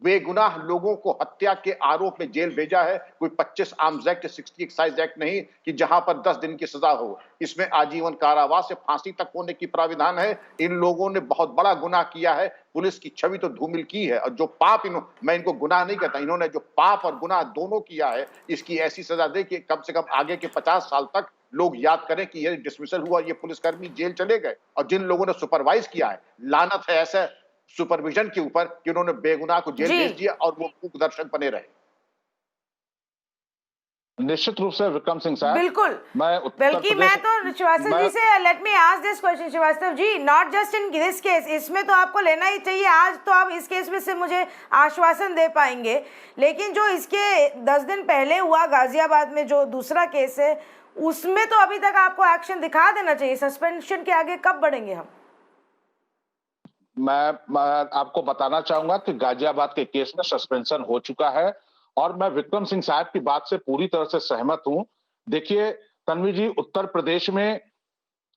बेगुनाह लोगों को हत्या के आरोप में जेल भेजा है। कोई 25 आर्म्स एक्ट, 60 एक्साइज एक्ट नहीं कि जहां पर 10 दिन की सजा हो। इसमें आजीवन कारावास से फांसी तक होने की प्राविधान है। इन लोगों ने बहुत बड़ा गुनाह किया है। पुलिस की छवि तो धूमिल की है और जो पाप मैं इनको गुनाह नहीं कहता, इन्होंने जो पाप और गुनाह दोनों किया है, इसकी ऐसी सजा दे कि कम से कम आगे के 50 साल तक लोग याद करें कि ये डिसमिसल हुआ, ये पुलिसकर्मी जेल चले गए। और जिन लोगों ने सुपरवाइज किया है, लानत है ऐसे सुपरविजन के ऊपर कि उन्होंने बेगुनाह को जेल भेज दिया और वो मूक दर्शक बने रहे। निश्चित रूप से विक्रम सिंह साहब, बिल्कुल, बल्कि मैं तो श्रीवास्तव जी से let me ask this question. Srivastava ji, not just in this case, इसमें तो आपको लेना ही चाहिए। आज तो आप इस केस में से मुझे आश्वासन दे पाएंगे, लेकिन जो इसके 10 दिन पहले हुआ गाजियाबाद में जो दूसरा केस है, उसमें तो अभी तक आपको एक्शन दिखा देना चाहिए। सस्पेंशन के आगे कब बढ़ेंगे हम? मैं आपको बताना चाहूंगा कि गाजियाबाद के केस में सस्पेंशन हो चुका है और मैं विक्रम सिंह साहब की बात से पूरी तरह से सहमत हूं। देखिए तन्वी जी, उत्तर प्रदेश में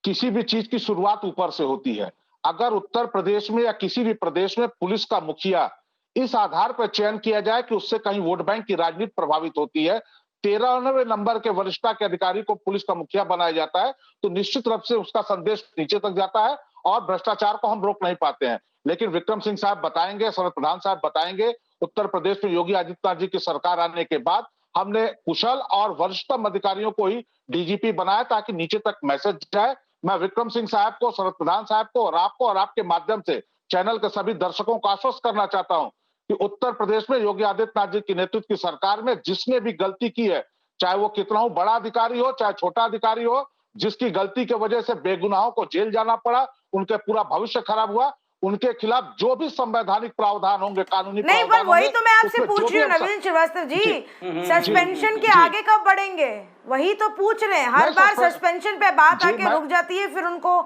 किसी भी चीज की शुरुआत ऊपर से होती है। अगर उत्तर प्रदेश में या किसी भी प्रदेश में पुलिस का मुखिया इस आधार पर चयन किया जाए कि उससे कहीं वोट बैंक की राजनीति प्रभावित होती है, 13वें नंबर के वरिष्ठता के अधिकारी को पुलिस का मुखिया बनाया जाता है, तो निश्चित रूप से उसका संदेश नीचे तक जाता है और भ्रष्टाचार को हम रोक नहीं पाते हैं। लेकिन विक्रम सिंह साहब बताएंगे, शरद प्रधान साहब बताएंगे, उत्तर प्रदेश में योगी आदित्यनाथ जी की सरकार आने के बाद हमने कुशल और वरिष्ठतम अधिकारियों को ही डीजीपी बनाया ताकि नीचे तक मैसेज जाए। मैं विक्रम सिंह साहब को, शरद प्रधान साहब को और आपको और आपके माध्यम से चैनल के सभी दर्शकों को आश्वस्त करना चाहता हूं कि उत्तर प्रदेश में योगी आदित्यनाथ जी की नेतृत्व की सरकार में जिसने भी गलती की है, चाहे वो कितना बड़ा अधिकारी हो चाहे छोटा अधिकारी हो, जिसकी गलती की वजह से बेगुनाहों को जेल जाना पड़ा, उनके पूरा भविष्य खराब हुआ, उनके खिलाफ जो भी संवैधानिक प्रावधान होंगे, कानूनी नहीं, पर वही तो मैं आपसे पूछ रही हूँ नवीन श्रीवास्तव जी, सस्पेंशन के आगे कब बढ़ेंगे? वही तो पूछ रहे हैं। हर बार सस्पेंशन पे बात आके रुक जाती है, फिर उनको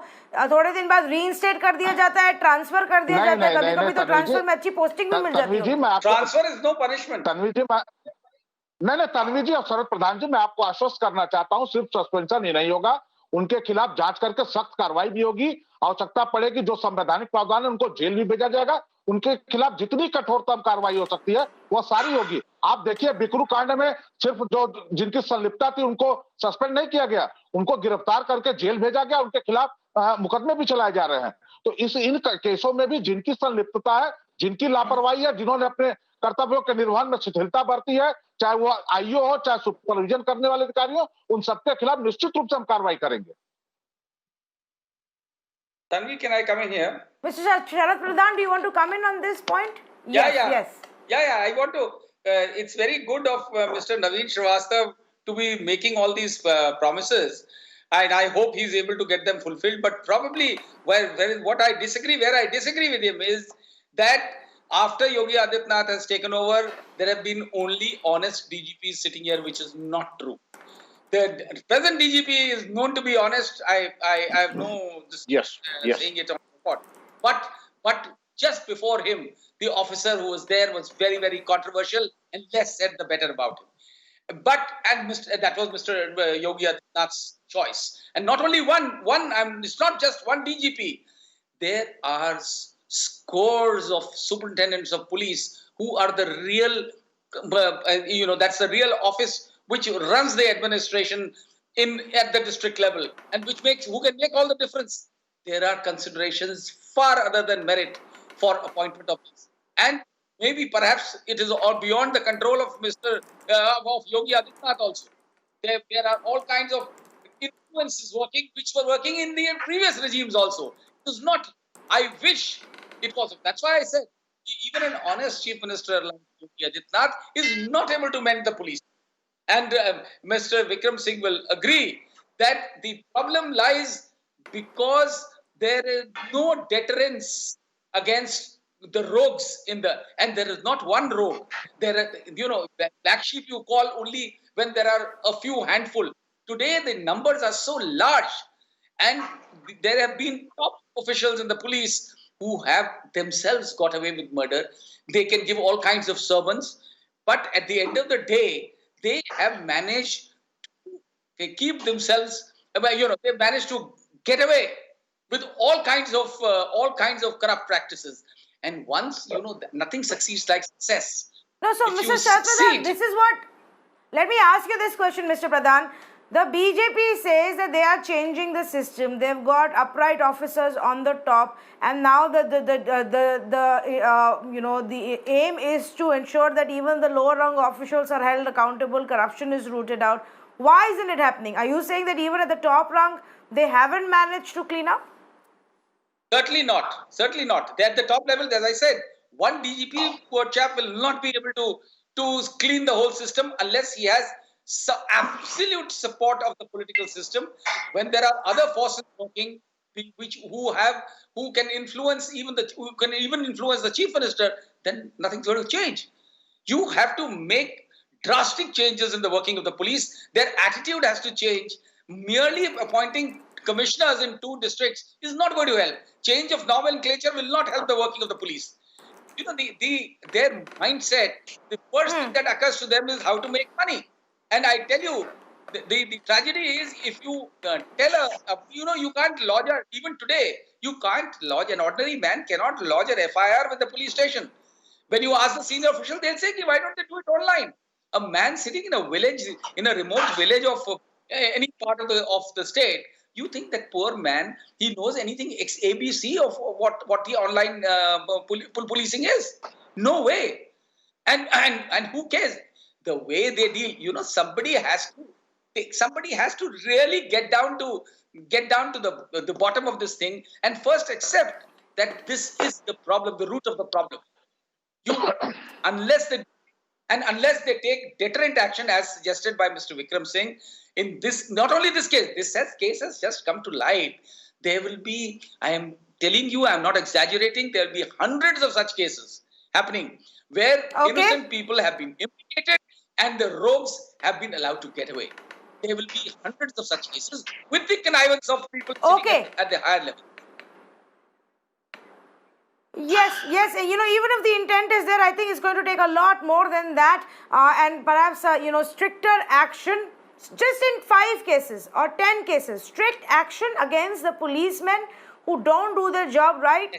थोड़े दिन बाद रीइंस्टेट कर दिया जाता है, ट्रांसफर कर दिया जाता है। कभी कभी तो ट्रांसफर में अच्छी पोस्टिंग भी मिल जाती है। Transfer is no punishment. Tanvi ji, नहीं तन्वी जी और शरद प्रधान जी, मैं आपको आश्वस्त करना चाहता हूं, सिर्फ सस्पेंशन ही नहीं होगा, उनके खिलाफ जांच करके सख्त कार्रवाई भी होगी। आवश्यकता पड़ेगी जो संवैधानिक प्रावधान है उनको जेल भी भेजा जाएगा। उनके खिलाफ जितनी कठोरतम कार्रवाई हो सकती है वो सारी होगी। आप देखिए बिकरू कांड में सिर्फ जो जिनकी संलिप्तता थी उनको सस्पेंड नहीं किया गया, उनको गिरफ्तार करके जेल भेजा गया, उनके खिलाफ मुकदमे भी चलाए जा रहे हैं। तो इन केसों में भी जिनकी संलिप्तता है, जिनकी लापरवाही है, जिन्होंने अपने कर्तव्यों के निर्वहन में शिथिलता बरती है, चाहे वो आईओ हो चाहे सुपरविजन करने वाले अधिकारी हो, उन सबके खिलाफ निश्चित रूप से हम कार्रवाई करेंगे। Tanvi, can I come in here? Mr. Sharad Pradhan, do you want to come in on this point? Yes. I want to. It's very good of Mr. Naveen Srivastava to be making all these promises, and I hope he's able to get them fulfilled. But probably where I disagree with him is that after Yogi Adityanath has taken over, there have been only honest DGPs sitting here, which is not true. The present DGP is known to be honest. I have no saying it on record. But just before him, the officer who was there was very, very controversial, and less said the better about him. That was Mr. Yogi Adityanath's choice. And not only one. It's not just one DGP. There are scores of superintendents of police who are the real, that's the real office which runs the administration at the district level, and who can make all the difference. There are considerations far other than merit for appointment of these, and maybe perhaps it is all beyond the control of of Yogi Adityanath also. there are all kinds of influences working, which were working in the previous regimes also. It was not, I wish it was. That's why I said, even an honest chief minister like Yogi Adityanath is not able to mend the police. And Mr. Vikram Singh will agree that the problem lies because there is no deterrence against the rogues and there is not one rogue. There are, black sheep you call only when there are a few handful. Today the numbers are so large, and there have been top officials in the police who have themselves got away with murder. They can give all kinds of sermons, but at the end of the day, they have managed to keep themselves, they managed to get away with all kinds of corrupt practices. And once, nothing succeeds like success. No, so If Mr. you Shat Pradhan, succeed- this is what, let me ask you this question, Mr. Pradhan. The BJP says that they are changing the system. They've got upright officers on the top, and now the aim is to ensure that even the lower rung officials are held accountable. Corruption is rooted out. Why isn't it happening? Are you saying that even at the top rung they haven't managed to clean up? Certainly not. Certainly not. They're at the top level, as I said, one DGP, poor chap, will not be able to clean the whole system unless he has absolute support of the political system. When there are other forces working, who can influence the chief minister, then nothing's going to change. You have to make drastic changes in the working of the police. Their attitude has to change. Merely appointing commissioners in 2 districts is not going to help. Change of nomenclature will not help the working of the police. Their mindset, the first thing that occurs to them is how to make money. And I tell you, the tragedy is, if you you can't lodge even today, you can't lodge, an ordinary man cannot lodge an FIR with the police station. When you ask the senior official, they'll say, why don't they do it online? A man sitting in a village, in a remote village of any part of the state, you think that poor man, he knows anything ABC of what the online policing is? No way. And who cares? The way they deal, somebody has to really get down to the bottom of this thing and first accept that this is the problem, the root of the problem. Unless they take deterrent action as suggested by Mr. Vikram Singh, in this, not only this case, this case has just come to light. There will be, I am telling you, I am not exaggerating, there will be hundreds of such cases happening where innocent people have been implicated and the rogues have been allowed to get away. There will be hundreds of such cases with the connivance of people sitting at the higher level. Yes, even if the intent is there, I think it's going to take a lot more than that, and perhaps, stricter action, just in 5 cases or 10 cases, strict action against the policemen who don't do their job right,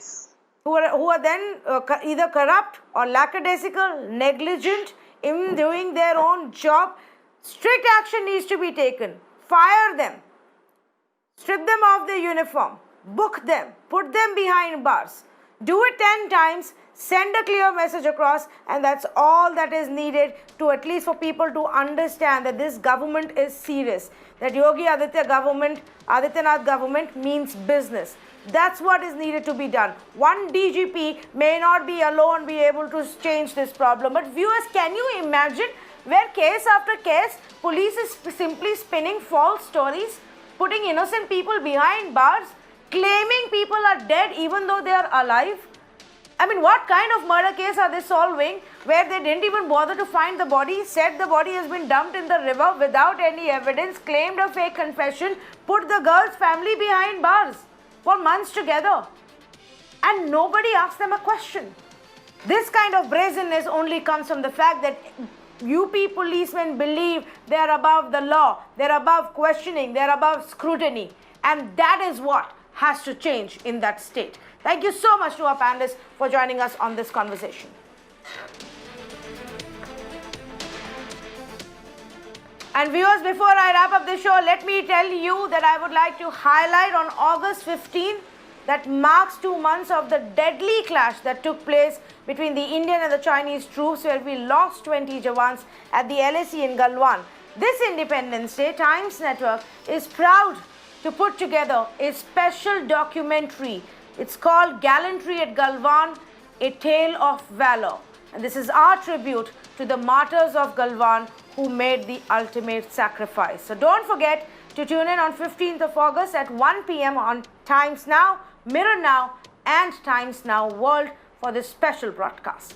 who are then either corrupt or lackadaisical, negligent in doing their own job. Strict action needs to be taken. Fire them, strip them of their uniform, book them, put them behind bars. Do it 10 times, send a clear message across, and that's all that is needed to, at least for people to understand that this government is serious. That Yogi Adityanath government means business. That's what is needed to be done. One DGP may not be alone be able to change this problem. But viewers, can you imagine where case after case, police is simply spinning false stories, putting innocent people behind bars, claiming people are dead even though they are alive? I mean, what kind of murder case are they solving where they didn't even bother to find the body, said the body has been dumped in the river without any evidence, claimed a fake confession, put the girl's family behind bars for months together, and nobody asked them a question? This kind of brazenness only comes from the fact that UP policemen believe they are above the law, they are above questioning, they are above scrutiny, and that is what has to change in that state. Thank you so much to our panelists for joining us on this conversation. And viewers, before I wrap up the show, let me tell you that I would like to highlight on August 15, that marks 2 months of the deadly clash that took place between the Indian and the Chinese troops, where we lost 20 Jawans at the LAC in Galwan. This Independence Day, Times Network is proud to put together a special documentary. It's called Gallantry at Galwan, A Tale of Valor. And this is our tribute to the martyrs of Galwan who made the ultimate sacrifice. So don't forget to tune in on 15th of August at 1 p.m. on Times Now, Mirror Now and Times Now World for this special broadcast.